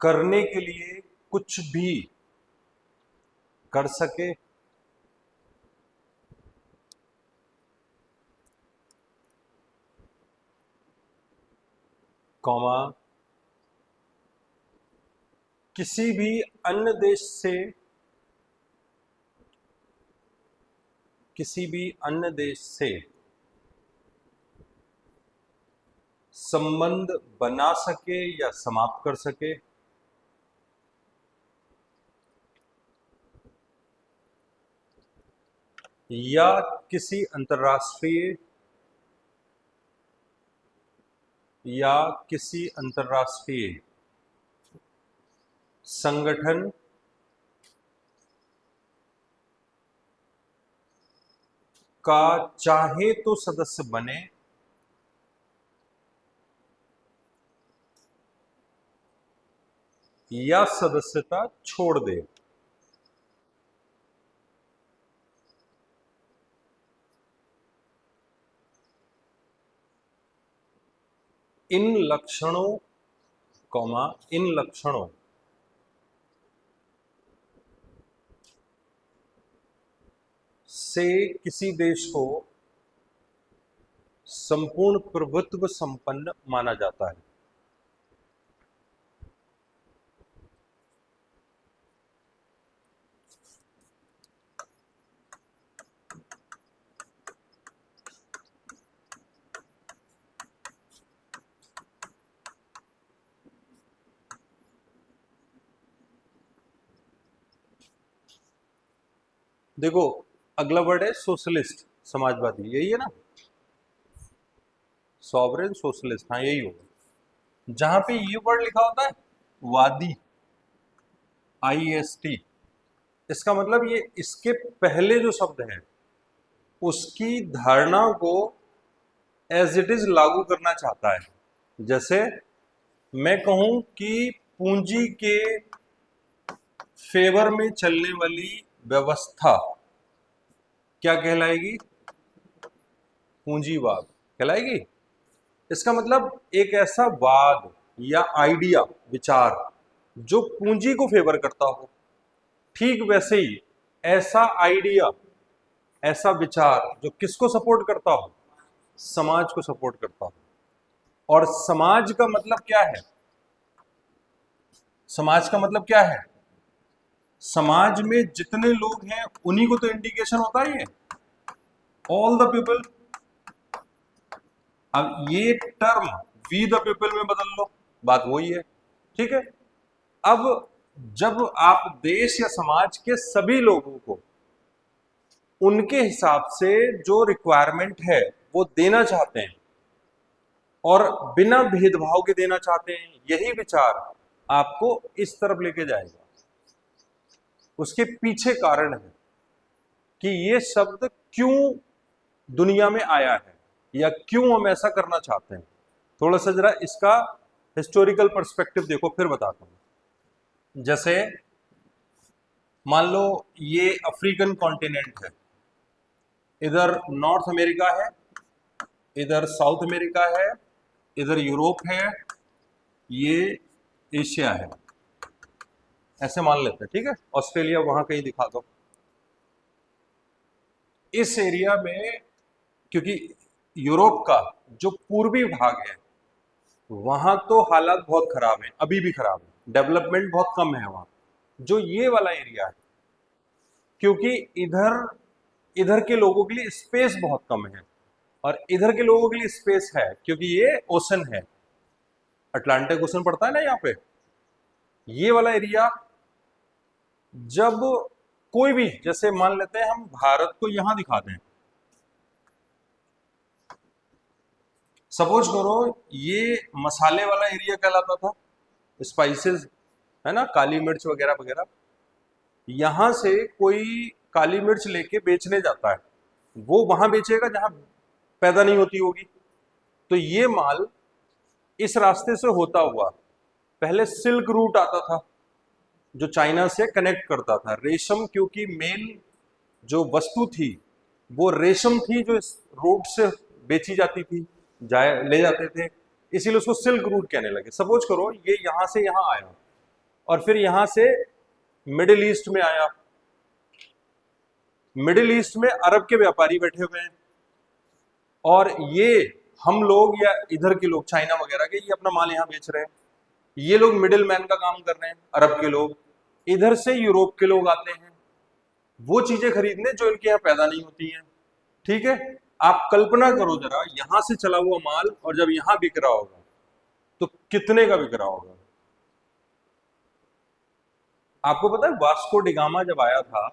करने के लिए कुछ भी कर सके, कॉमा, किसी भी अन्य देश से, किसी भी अन्य देश से संबंध बना सके या समाप्त कर सके, या किसी अंतर्राष्ट्रीय, या किसी अंतर्राष्ट्रीय संगठन का चाहे तो सदस्य बने या सदस्यता छोड़ दे। इन लक्षणों, कॉमा, इन लक्षणों से किसी देश को संपूर्ण प्रभुत्व संपन्न माना जाता है। देखो, अगला वर्ड है सोशलिस्ट, समाजवादी, यही है ना, सॉवरेन सोशलिस्ट, हाँ यही होगा। जहां पे ये वर्ड लिखा होता है वादी, IST, इसका मतलब ये इसके पहले जो शब्द है उसकी धारणा को एज इट इज लागू करना चाहता है। जैसे मैं कहूं कि पूंजी के फेवर में चलने वाली व्यवस्था क्या कहलाएगी? पूंजीवाद कहलाएगी। इसका मतलब एक ऐसा वाद या आइडिया, विचार जो पूंजी को फेवर करता हो। ठीक वैसे ही ऐसा आइडिया, ऐसा विचार जो किसको सपोर्ट करता हो? समाज को सपोर्ट करता हो। और समाज का मतलब क्या है? समाज का मतलब क्या है? समाज में जितने लोग हैं उन्हीं को तो इंडिकेशन होता ही है, ऑल द पीपल। अब ये टर्म वी द पीपल में बदल लो, बात वही है, ठीक है। अब जब आप देश या समाज के सभी लोगों को उनके हिसाब से जो रिक्वायरमेंट है वो देना चाहते हैं और बिना भेदभाव के देना चाहते हैं, यही विचार आपको इस तरफ लेके जाएगा। उसके पीछे कारण है कि ये शब्द क्यों दुनिया में आया है या क्यों हम ऐसा करना चाहते हैं। थोड़ा सा जरा इसका हिस्टोरिकल पर्सपेक्टिव देखो, फिर बताता हूं। जैसे मान लो ये अफ्रीकन कॉन्टिनेंट है, इधर नॉर्थ अमेरिका है, इधर साउथ अमेरिका है, इधर यूरोप है, ये एशिया है, ऐसे मान लेते हैं, ठीक है। ऑस्ट्रेलिया वहां कहीं दिखा दो। इस एरिया में क्योंकि यूरोप का जो पूर्वी भाग है वहां तो हालात बहुत खराब है, अभी भी खराब है, डेवलपमेंट बहुत कम है वहां। जो ये वाला एरिया है, क्योंकि इधर इधर के लोगों के लिए स्पेस बहुत कम है और इधर के लोगों के लिए स्पेस है क्योंकि ये ओशन है, अटलांटिक ओशन पड़ता है ना यहाँ पे। ये वाला एरिया जब कोई भी, जैसे मान लेते हैं हम भारत को यहां दिखाते हैं, सपोज करो ये मसाले वाला एरिया कहलाता था, स्पाइसेस है ना, काली मिर्च वगैरह वगैरह। यहां से कोई काली मिर्च लेके बेचने जाता है, वो वहां बेचेगा जहां पैदा नहीं होती होगी। तो ये माल इस रास्ते से होता हुआ पहले सिल्क रूट आता था जो चाइना से कनेक्ट करता था। रेशम, क्योंकि मेन जो वस्तु थी वो रेशम थी जो इस रूट से बेची जाती थी, जाए ले जाते थे, इसीलिए उसको सिल्क रूट कहने लगे। सपोज करो ये यहां से यहां आया और फिर यहां से मिडिल ईस्ट में आया, मिडिल ईस्ट में अरब के व्यापारी बैठे हुए हैं और ये हम लोग या इधर के लोग चाइना वगैरह के, ये अपना माल यहाँ बेच रहे हैं। ये लोग मिडिल मैन का काम कर रहे हैं, अरब के लोग। इधर से यूरोप के लोग आते हैं वो चीजें खरीदने जो इनके यहाँ पैदा नहीं होती हैं, ठीक है। आप कल्पना करो जरा, यहां से चला हुआ माल और जब यहां बिक रहा होगा तो कितने का बिक रहा होगा। आपको पता है वास्को डिगामा जब आया था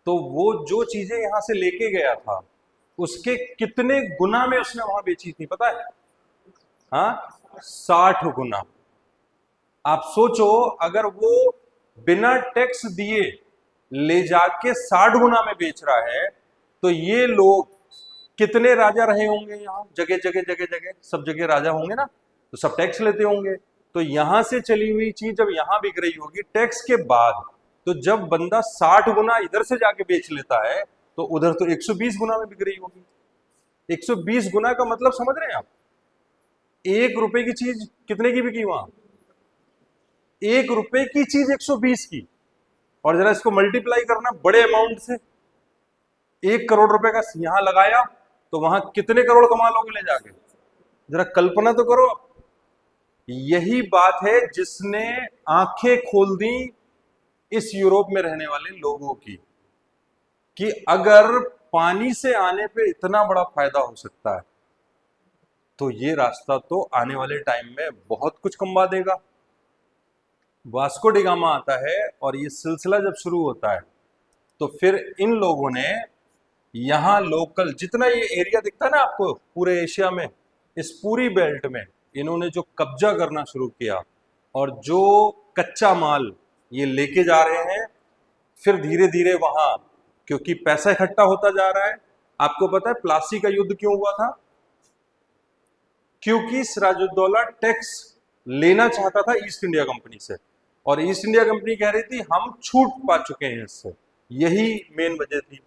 तो वो जो चीजें यहां से लेके गया था उसके कितने गुना में उसने वहां बेची थी पता है? हाँ, 60 गुना। आप सोचो अगर वो बिना टैक्स दिए ले जाके 60 गुना में बेच रहा है तो ये लोग कितने राजा रहे होंगे यहाँ, जगह जगह जगह जगह सब जगह राजा होंगे ना, तो सब टैक्स लेते होंगे। तो यहां से चली हुई चीज जब यहां बिक रही होगी टैक्स के बाद, तो जब बंदा 60 गुना इधर से जाके बेच लेता है तो उधर तो 120 गुना में बिक रही होगी। 120 गुना का मतलब समझ रहे हैं आप? 1 रुपए की चीज कितने की बिकी वहां? 1 रुपए की चीज 120 की। और जरा इसको मल्टीप्लाई करना बड़े अमाउंट से, 1 करोड़ रुपए का यहां लगाया तो वहां कितने करोड़ कमा लोगे ले जाके, जरा कल्पना तो करो। यही बात है जिसने आंखें खोल दी इस यूरोप में रहने वाले लोगों की, कि अगर पानी से आने पे इतना बड़ा फायदा हो सकता है तो ये रास्ता तो आने वाले टाइम में बहुत कुछ कमवा देगा। वास्को डिगामा आता है और ये सिलसिला जब शुरू होता है तो फिर इन लोगों ने यहाँ लोकल जितना ये एरिया दिखता है ना आपको पूरे एशिया में, इस पूरी बेल्ट में इन्होंने जो कब्जा करना शुरू किया और जो कच्चा माल ये लेके जा रहे हैं, फिर धीरे धीरे वहां क्योंकि पैसा इकट्ठा होता जा रहा है। आपको पता है प्लासी का युद्ध क्यों हुआ था? क्योंकि सिराजुद्दौला टैक्स लेना चाहता था ईस्ट इंडिया कंपनी से और ईस्ट इंडिया कंपनी कह रही थी हम छूट पा चुके हैं इससे, यही मेन वजह थी।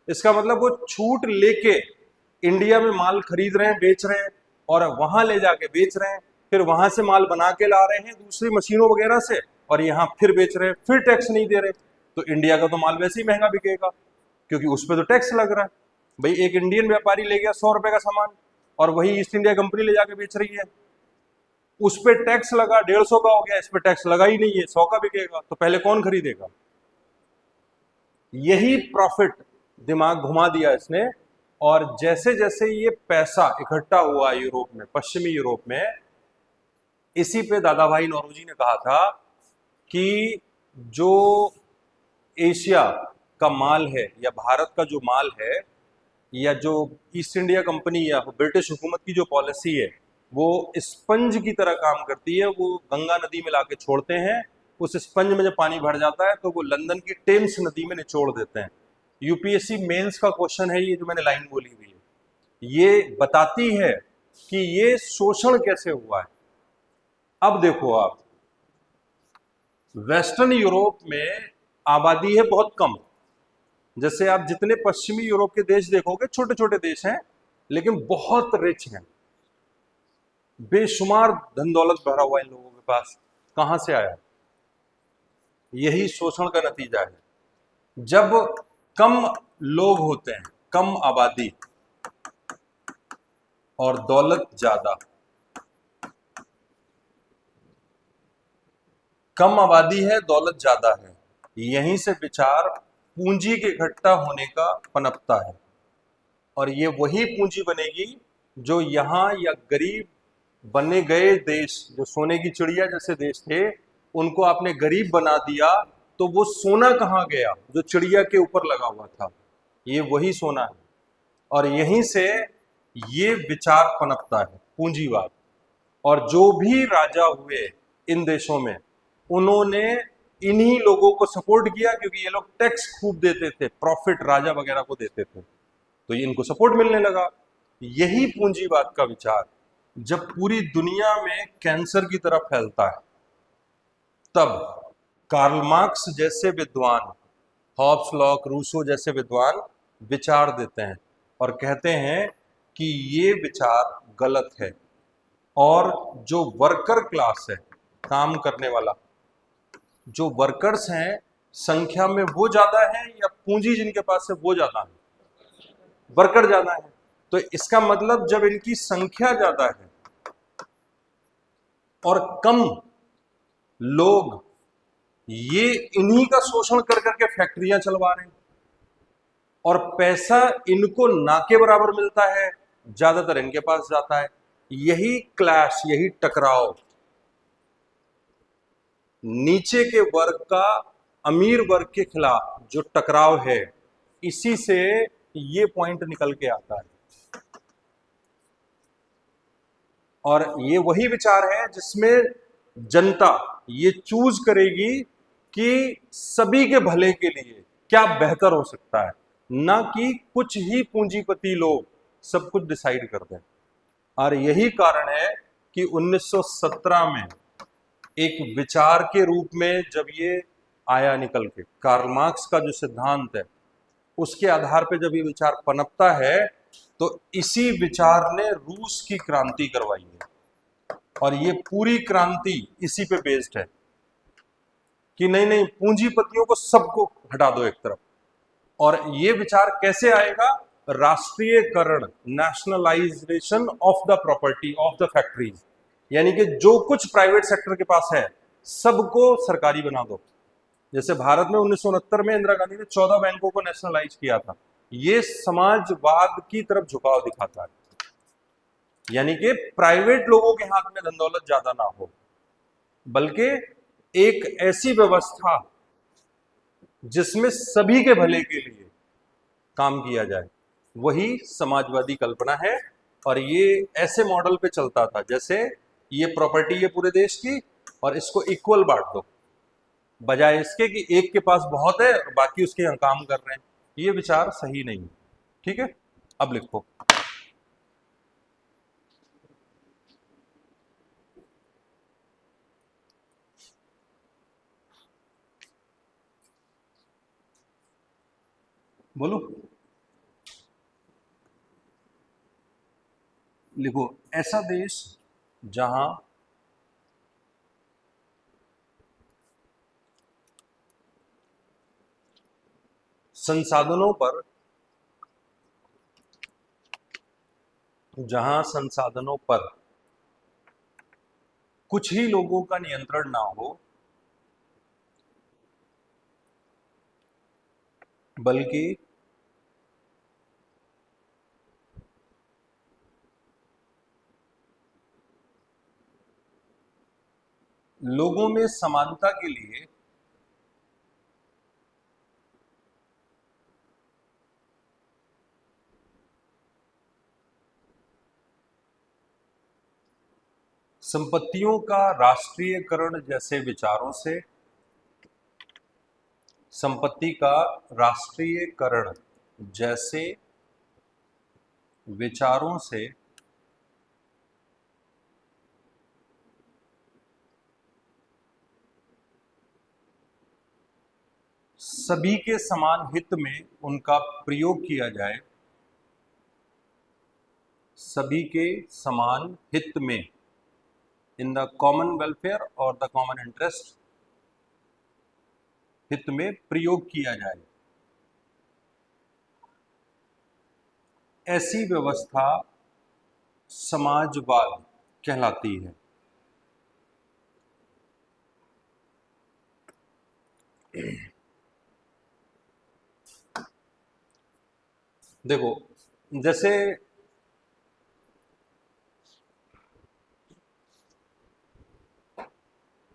इसका मतलब वो छूट लेके इंडिया में माल खरीद रहे हैं, बेच रहे हैं और वहां ले जाके बेच रहे हैं, फिर वहां से माल बना के ला रहे हैं दूसरी मशीनों वगैरह से और यहाँ फिर बेच रहे हैं, फिर टैक्स नहीं दे रहे। तो इंडिया का तो माल वैसे ही महंगा बिकेगा क्योंकि उस पर तो टैक्स लग रहा है। भाई एक इंडियन व्यापारी ले गया 100 रुपए का सामान और वही ईस्ट इंडिया कंपनी ले जाके बेच रही है, उस पर टैक्स लगा 150 का हो गया, इस पर टैक्स लगा ही नहीं है, 100 का बिकेगा, तो पहले कौन खरीदेगा? यही प्रॉफिट दिमाग घुमा दिया इसने। और जैसे जैसे ये पैसा इकट्ठा हुआ यूरोप में, पश्चिमी यूरोप में, इसी पे दादा भाई नौरोजी ने कहा था कि जो एशिया का माल है या भारत का जो माल है या जो ईस्ट इंडिया कंपनी या ब्रिटिश हुकूमत की जो पॉलिसी है वो स्पंज की तरह काम करती है। वो गंगा नदी में लाके छोड़ते हैं, उस स्पंज में जब पानी भर जाता है तो वो लंदन की टेम्स नदी में निचोड़ देते हैं। यूपीएससी मेंस का क्वेश्चन है ये जो मैंने लाइन बोली हुई है, ये बताती है कि ये शोषण कैसे हुआ है। अब देखो आप, वेस्टर्न यूरोप में आबादी है बहुत कम, जैसे आप जितने पश्चिमी यूरोप के देश देखोगे छोटे छोटे देश हैं लेकिन बहुत रिच हैं, बेशुमार धन दौलत भरा हुआ इन लोगों के पास। कहां से आया? यही शोषण का नतीजा है। जब कम लोग होते हैं, कम आबादी और दौलत ज्यादा, कम आबादी है दौलत ज्यादा है, यहीं से विचार पूंजी के इकट्ठा होने का पनपता है। और ये वही पूंजी बनेगी जो यहां या गरीब बने गए देश, जो सोने की चिड़िया जैसे देश थे, उनको आपने गरीब बना दिया तो वो सोना कहां गया जो चिड़िया के ऊपर लगा हुआ था? ये वही सोना है। और यहीं से ये विचार पनपता है, पूंजीवाद। और जो भी राजा हुए इन देशों में, उन्होंने इन्हीं लोगों को सपोर्ट किया क्योंकि ये लोग टैक्स खूब देते थे, प्रॉफिट राजा वगैरह को देते थे, तो ये इनको सपोर्ट मिलने लगा। यही पूंजीवाद का विचार जब पूरी दुनिया में कैंसर की तरह फैलता है, तब कार्ल मार्क्स जैसे विद्वान, हॉब्स लॉक, रूसो जैसे विद्वान विचार देते हैं और कहते हैं कि ये विचार गलत है। और जो वर्कर क्लास है, काम करने वाला, जो वर्कर्स हैं संख्या में वो ज्यादा है या पूंजी जिनके पास है वो ज्यादा है? वर्कर ज्यादा है। तो इसका मतलब जब इनकी संख्या ज्यादा है और कम लोग, ये इन्हीं का शोषण कर करके फैक्ट्रियां चलवा रहे हैं और पैसा इनको ना के बराबर मिलता है, ज्यादातर इनके पास जाता है। यही क्लैश, यही टकराव नीचे के वर्ग का अमीर वर्ग के खिलाफ जो टकराव है, इसी से ये पॉइंट निकल के आता है। और ये वही विचार है जिसमें जनता ये चूज करेगी कि सभी के भले के लिए क्या बेहतर हो सकता है, ना कि कुछ ही पूंजीपति लोग सब कुछ डिसाइड कर दें। और यही कारण है कि 1917 में एक विचार के रूप में जब ये आया निकल के, कार्ल मार्क्स का जो सिद्धांत है उसके आधार पे जब ये विचार पनपता है, तो इसी विचार ने रूस की क्रांति करवाई है। और ये पूरी क्रांति इसी पे बेस्ड है कि नहीं नहीं, पूंजीपतियों को सबको हटा दो एक तरफ। और ये विचार कैसे आएगा? राष्ट्रीयकरण, nationalisation of the property of the factories, यानी कि जो कुछ प्राइवेट सेक्टर के पास है सबको सरकारी बना दो। जैसे भारत में 1969 में इंदिरा गांधी ने 14 बैंकों को नेशनलाइज किया था। ये समाजवाद की तरफ झुकाव दिखाता है, यानी कि प्राइवेट लोगों के हाथ में धन दौलत ज्यादा ना हो, बल्कि एक ऐसी व्यवस्था जिसमें सभी के भले के लिए काम किया जाए, वही समाजवादी कल्पना है। और ये ऐसे मॉडल पे चलता था जैसे ये प्रॉपर्टी है पूरे देश की और इसको इक्वल बांट दो, बजाय इसके कि एक के पास बहुत है और बाकी उसके यहाँ काम कर रहे हैं। ये विचार सही नहीं है। ठीक है, अब लिखो। बोलो, लिखो, ऐसा देश जहां संसाधनों पर कुछ ही लोगों का नियंत्रण ना हो, बल्कि लोगों में समानता के लिए संपत्तियों का राष्ट्रीयकरण जैसे विचारों से, संपत्ति का राष्ट्रीयकरण जैसे विचारों से सभी के समान हित में उनका प्रयोग किया जाए, सभी के समान हित में, इन द कॉमन वेलफेयर और द कॉमन इंटरेस्ट, हित में प्रयोग किया जाए, ऐसी व्यवस्था समाजवाद कहलाती है। देखो, जैसे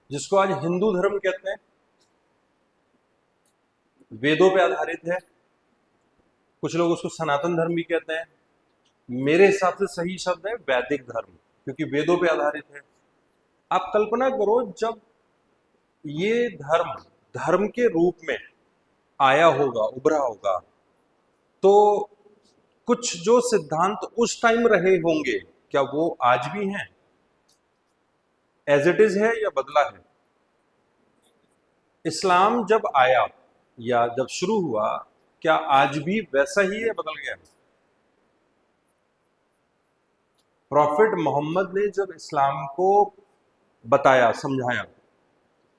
जिसको आज हिंदू धर्म कहते हैं, वेदों पे आधारित है। कुछ लोग उसको सनातन धर्म भी कहते हैं। मेरे हिसाब से सही शब्द है वैदिक धर्म, क्योंकि वेदों पे आधारित है। आप कल्पना करो, जब ये धर्म धर्म के रूप में आया होगा, उभरा होगा, तो कुछ जो सिद्धांत उस टाइम रहे होंगे, क्या वो आज भी हैं? एज इट इज है या बदला है? इस्लाम जब आया या जब शुरू हुआ, क्या आज भी वैसा ही है, बदल गया? प्रॉफिट मोहम्मद ने जब इस्लाम को बताया, समझाया,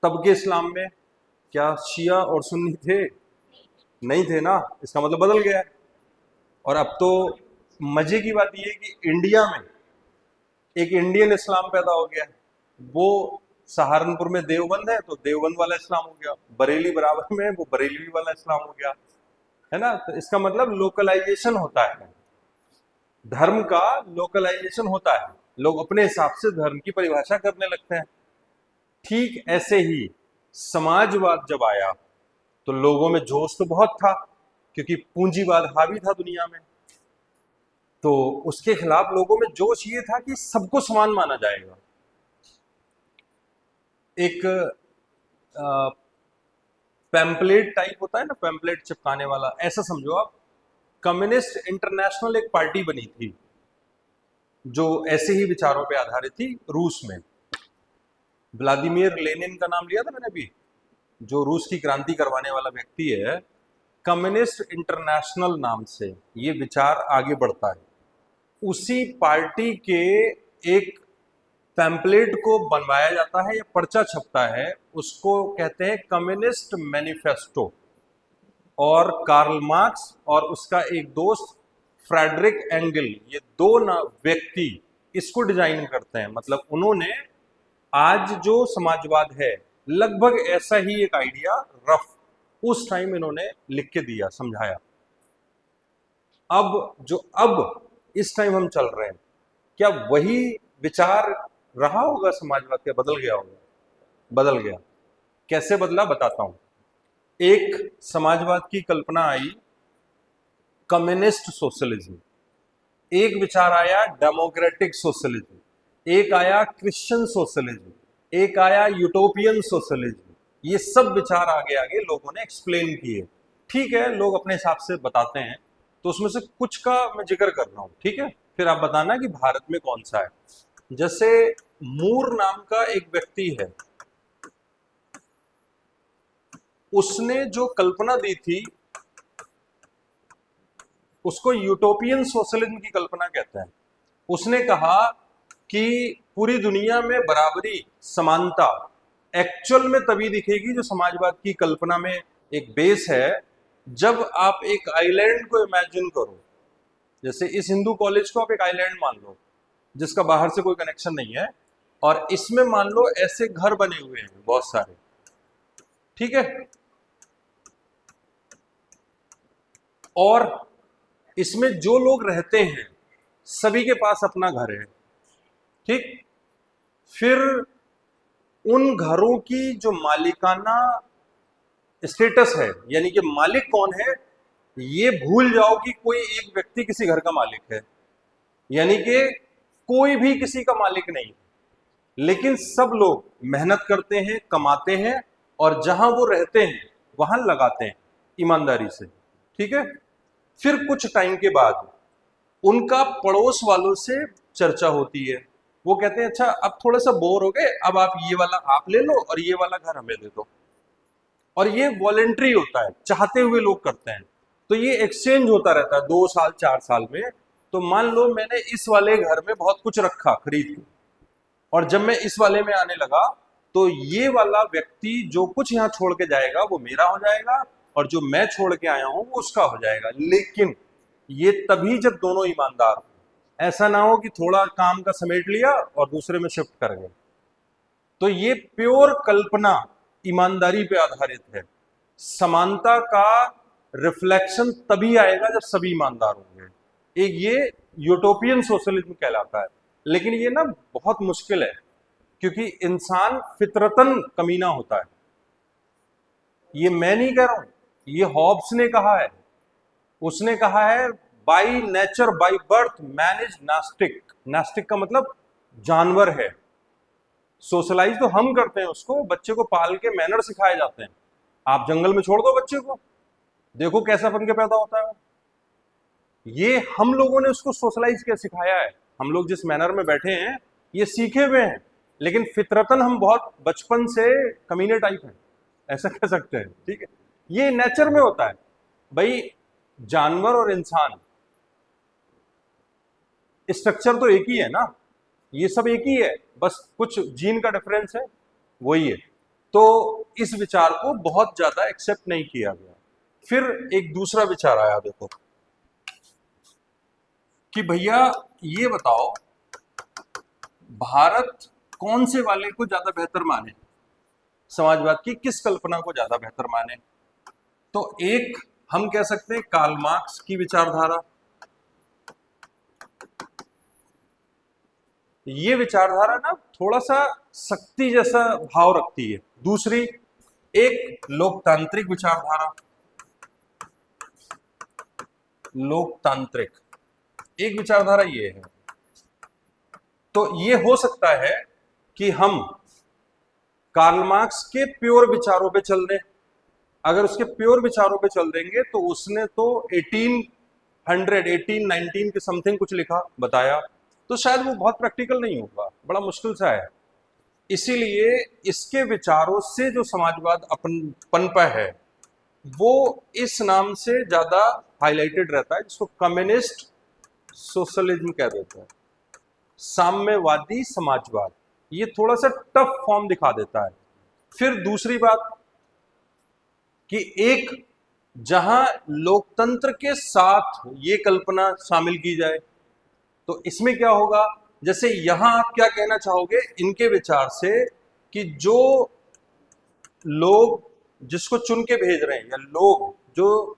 तब के इस्लाम में क्या शिया और सुन्नी थे? नहीं थे ना। इसका मतलब बदल गया है। और अब तो मजे की बात यह है कि इंडिया में एक इंडियन इस्लाम पैदा हो गया है। वो सहारनपुर में देवबंद है तो देवबंद वाला इस्लाम हो गया, बरेली बराबर में वो बरेलवी वाला इस्लाम हो गया, है ना। तो इसका मतलब लोकलाइजेशन होता है, धर्म का लोकलाइजेशन होता है। लोग अपने हिसाब से धर्म की परिभाषा करने लगते हैं। ठीक ऐसे ही समाजवाद जब आया तो लोगों में जोश तो बहुत था, क्योंकि पूंजीवाद हावी था दुनिया में। तो उसके खिलाफ लोगों में जोश ये था कि सबको समान माना जाएगा। एक पैम्पलेट टाइप होता है ना, पैम्पलेट चिपकाने वाला, ऐसा समझो आप। कम्युनिस्ट इंटरनेशनल एक पार्टी बनी थी जो ऐसे ही विचारों पे आधारित थी, रूस में। व्लादिमीर लेनिन का नाम लिया था मैंने अभी, जो रूस की क्रांति करवाने वाला व्यक्ति है। कम्युनिस्ट इंटरनेशनल नाम से ये विचार आगे बढ़ता है। उसी पार्टी के एक पैम्पलेट को बनवाया जाता है या पर्चा छपता है, उसको कहते हैं कम्युनिस्ट मैनिफेस्टो। और कार्ल मार्क्स और उसका एक दोस्त फ्रेडरिक एंगल, ये दो ना व्यक्ति इसको डिजाइन करते हैं। मतलब उन्होंने आज जो समाजवाद है लगभग ऐसा ही एक आइडिया रफ उस टाइम इन्होंने लिख के दिया, समझाया। अब इस टाइम हम चल रहे हैं, क्या वही विचार रहा होगा समाजवाद का? बदल गया होगा? बदल गया। कैसे बदला बताता हूं। एक समाजवाद की कल्पना आई कम्युनिस्ट सोशलिज्म, एक विचार आया डेमोक्रेटिक सोशलिज्म, एक आया क्रिश्चियन सोशलिज्म, एक आया यूटोपियन सोशलिज्म। ये सब विचार आगे आगे लोगों ने एक्सप्लेन किए। ठीक है, लोग अपने हिसाब से बताते हैं, तो उसमें से कुछ का मैं जिक्र कर रहा हूं, ठीक है? फिर आप बताना कि भारत में कौन सा है। जैसे मूर नाम का एक व्यक्ति है, उसने जो कल्पना दी थी उसको यूटोपियन सोशलिज्म की कल्पना कहते हैं। उसने कहा कि पूरी दुनिया में बराबरी, समानता एक्चुअल में तभी दिखेगी जो समाजवाद की कल्पना में एक बेस है। जब आप एक आइलैंड को इमेजिन करो, जैसे इस हिंदू कॉलेज को आप एक आइलैंड मान लो जिसका बाहर से कोई कनेक्शन नहीं है, और इसमें मान लो ऐसे घर बने हुए हैं बहुत सारे, ठीक है? और इसमें जो लोग रहते हैं सभी के पास अपना घर है, ठीक? फिर उन घरों की जो मालिकाना स्टेटस है, यानी कि मालिक कौन है, ये भूल जाओ कि कोई एक व्यक्ति किसी घर का मालिक है। यानी कि कोई भी किसी का मालिक नहीं, लेकिन सब लोग मेहनत करते हैं, कमाते हैं, और जहां वो रहते हैं वहां लगाते हैं ईमानदारी से, ठीक है? फिर कुछ टाइम के बाद उनका पड़ोस वालों से चर्चा होती है। वो कहते हैं अच्छा अब थोड़ा सा बोर हो गए, अब आप ये वाला आप ले लो और ये वाला घर हमें दे दो। और ये वॉलेंट्री होता है, चाहते हुए लोग करते हैं। तो ये एक्सचेंज होता रहता है 2 साल 4 साल में। तो मान लो मैंने इस वाले घर में बहुत कुछ रखा खरीद के, और जब मैं इस वाले में आने लगा तो ये वाला व्यक्ति जो कुछ यहाँ छोड़ के जाएगा वो मेरा हो जाएगा, और जो मैं छोड़ के आया हूं वो उसका हो जाएगा। लेकिन ये तभी जब दोनों ईमानदार हो। ऐसा ना हो कि थोड़ा काम का समेट लिया और दूसरे में शिफ्ट कर गए। तो ये प्योर कल्पना ईमानदारी पे आधारित है। समानता का रिफ्लेक्शन तभी आएगा जब सभी ईमानदार होंगे। एक ये यूटोपियन सोशलिज्म कहलाता है। लेकिन ये ना बहुत मुश्किल है, क्योंकि इंसान फितरतन कमीना होता है। ये मैं नहीं कह रहा हूं, ये हॉब्स ने कहा है। उसने कहा है by nature by birth man is nastic. Nastic का मतलब जानवर है। सोशलाइज तो हम करते हैं उसको, बच्चे को पाल के मैनर सिखाए जाते हैं। आप जंगल में छोड़ दो बच्चे को, देखो कैसा बन के पैदा होता है। ये हम लोगों ने उसको सोशलाइज किया, सिखाया है। हम लोग जिस मैनर में बैठे हैं ये सीखे हुए हैं, लेकिन फितरतन हम बहुत बचपन से कमीने टाइप हैं, ऐसा कह सकते हैं, ठीक है? ये नेचर में होता है भाई। जानवर और इंसान स्ट्रक्चर तो एक ही है ना, ये सब एक ही है, बस कुछ जीन का डिफरेंस है, वही है। तो इस विचार को बहुत ज्यादा एक्सेप्ट नहीं किया गया। फिर एक दूसरा विचार आया, देखो कि भैया ये बताओ भारत कौन से वाले को ज्यादा बेहतर माने, समाजवाद की किस कल्पना को ज्यादा बेहतर माने? तो एक हम कह सकते हैं कार्ल मार्क्स की विचारधारा। ये विचारधारा ना थोड़ा सा शक्ति जैसा भाव रखती है। दूसरी एक लोकतांत्रिक विचारधारा, लोकतांत्रिक एक विचारधारा ये है। तो ये हो सकता है कि हम कार्ल मार्क्स के प्योर विचारों पे चल दें। अगर उसके प्योर विचारों पे चल देंगे तो उसने तो 1819 के समथिंग कुछ लिखा बताया, तो शायद वो बहुत प्रैक्टिकल नहीं होगा, बड़ा मुश्किल सा है। इसीलिए इसके विचारों से जो समाजवाद अपन पनपा है वो इस नाम से ज्यादा हाईलाइटेड रहता है, जिसको कम्युनिस्ट सोशलिज्म कह देते हैं, साम्यवादी समाजवाद। ये थोड़ा सा टफ फॉर्म दिखा देता है। फिर दूसरी बात कि एक जहां लोकतंत्र के साथ ये कल्पना शामिल की जाए। तो इसमें क्या होगा, जैसे यहां आप क्या कहना चाहोगे इनके विचार से, कि जो लोग जिसको चुन के भेज रहे हैं या लोग जो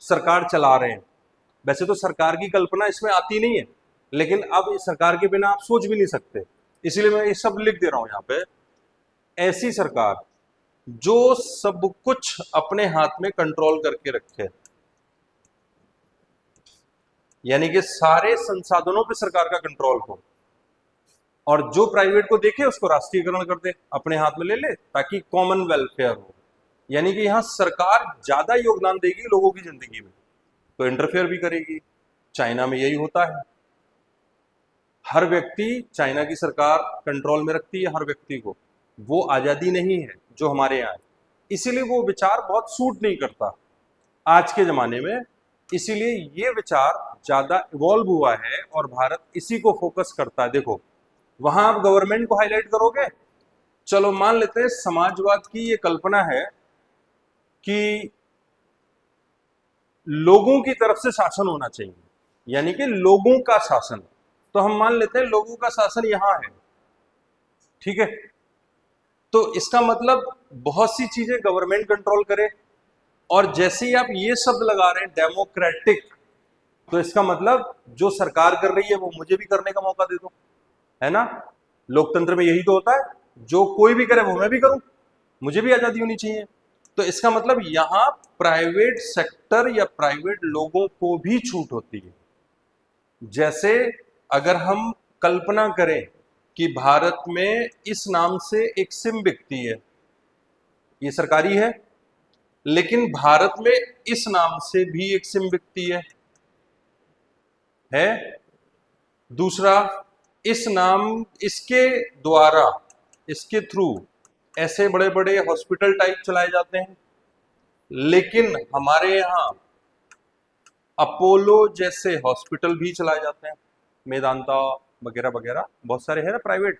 सरकार चला रहे हैं, वैसे तो सरकार की कल्पना इसमें आती नहीं है, लेकिन अब इस सरकार के बिना आप सोच भी नहीं सकते, इसलिए मैं ये सब लिख दे रहा हूं यहां पे। ऐसी सरकार जो सब कुछ अपने हाथ में कंट्रोल करके रखे, यानी कि सारे संसाधनों पे सरकार का कंट्रोल हो, और जो प्राइवेट को देखे उसको राष्ट्रीयकरण कर दे, अपने हाथ में ले ले, ताकि कॉमन वेलफेयर हो। यानी कि यहां सरकार ज्यादा योगदान देगी लोगों की जिंदगी में, तो इंटरफेयर भी करेगी। चाइना में यही होता है, हर व्यक्ति, चाइना की सरकार कंट्रोल में रखती है हर व्यक्ति को, वो आजादी नहीं है जो हमारे यहाँ है। इसीलिए वो विचार बहुत सूट नहीं करता आज के जमाने में, इसीलिए ये विचार ज्यादा इवॉल्व हुआ है और भारत इसी को फोकस करता है। देखो वहां आप गवर्नमेंट को हाईलाइट करोगे, चलो मान लेते हैं समाजवाद की ये कल्पना है कि लोगों की तरफ से शासन होना चाहिए, यानी कि लोगों का शासन, तो हम मान लेते हैं लोगों का शासन यहां है, ठीक है। तो इसका मतलब बहुत सी चीजें गवर्नमेंट कंट्रोल करे, और जैसे ही आप ये शब्द लगा रहे हैं डेमोक्रेटिक, तो इसका मतलब जो सरकार कर रही है वो मुझे भी करने का मौका दे दो, है ना। लोकतंत्र में यही तो होता है, जो कोई भी करे वो मैं भी करूं, मुझे भी आजादी होनी चाहिए। तो इसका मतलब यहां प्राइवेट सेक्टर या प्राइवेट लोगों को भी छूट होती है। जैसे अगर हम कल्पना करें कि भारत में इस नाम से एक सिम बिकती है, ये सरकारी है, लेकिन भारत में इस नाम से भी एक सिम बिकती है। दूसरा, इस नाम, इसके द्वारा, इसके थ्रू ऐसे बड़े बड़े हॉस्पिटल टाइप चलाए जाते हैं, लेकिन हमारे यहाँ अपोलो जैसे हॉस्पिटल भी चलाए जाते हैं, मेदांता वगैरह वगैरह बहुत सारे हैं ना प्राइवेट।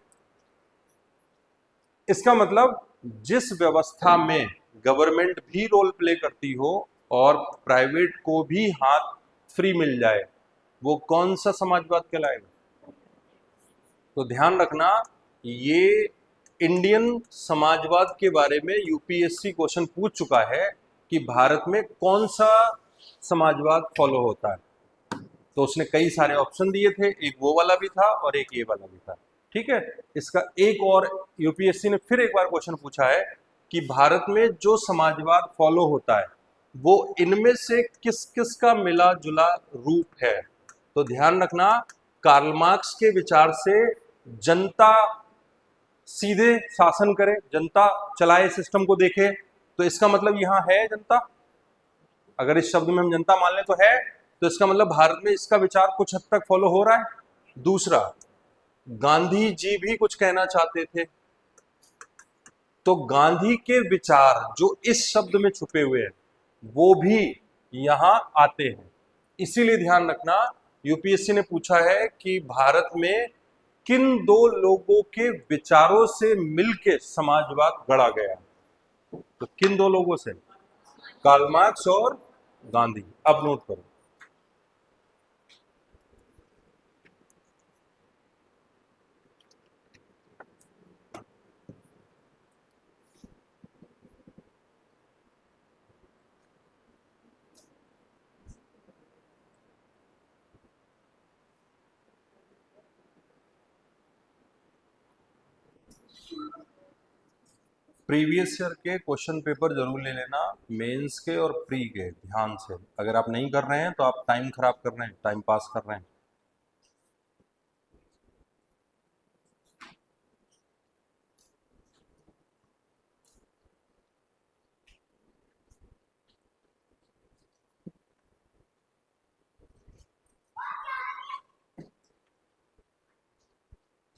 इसका मतलब जिस व्यवस्था में गवर्नमेंट भी रोल प्ले करती हो और प्राइवेट को भी हाथ फ्री मिल जाए, वो कौन सा समाजवाद कहलाएगा। तो ध्यान रखना, ये इंडियन समाजवाद के बारे में यूपीएससी क्वेश्चन पूछ चुका है कि भारत में कौन सा समाजवाद फॉलो होता है। तो उसने कई सारे ऑप्शन दिए थे, एक वो वाला भी था और एक ये वाला भी था, ठीक है। इसका एक और यूपीएससी ने फिर एक बार क्वेश्चन पूछा है कि भारत में जो समाजवाद फॉलो होता है वो इनमें से किस किस का मिला जुला रूप है। तो ध्यान रखना, कार्ल मार्क्स के विचार से जनता सीधे शासन करे, जनता चलाए सिस्टम को देखे, तो इसका मतलब यहां है जनता, अगर इस शब्द में हम जनता मान लें तो है, तो इसका मतलब भारत में इसका विचार कुछ हद तक फॉलो हो रहा है। दूसरा, गांधी जी भी कुछ कहना चाहते थे, तो गांधी के विचार जो इस शब्द में छुपे हुए हैं वो भी यहां आते हैं। इसीलिए ध्यान रखना, यूपीएससी ने पूछा है कि भारत में किन दो लोगों के विचारों से मिलके समाजवाद गढ़ा गया, तो किन दो लोगों से, कार्ल मार्क्स और गांधी। अब नोट करो, प्रीवियस ईयर के क्वेश्चन पेपर जरूर ले लेना, मेंस के और प्री के, ध्यान से। अगर आप नहीं कर रहे हैं तो आप टाइम खराब कर रहे हैं, टाइम पास कर रहे हैं।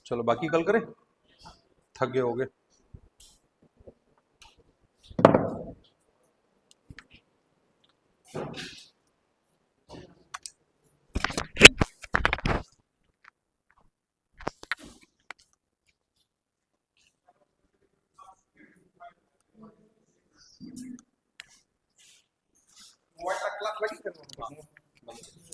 चलो बाकी कल करें, थक गए होगे। मोबाइल क्लास लगी कर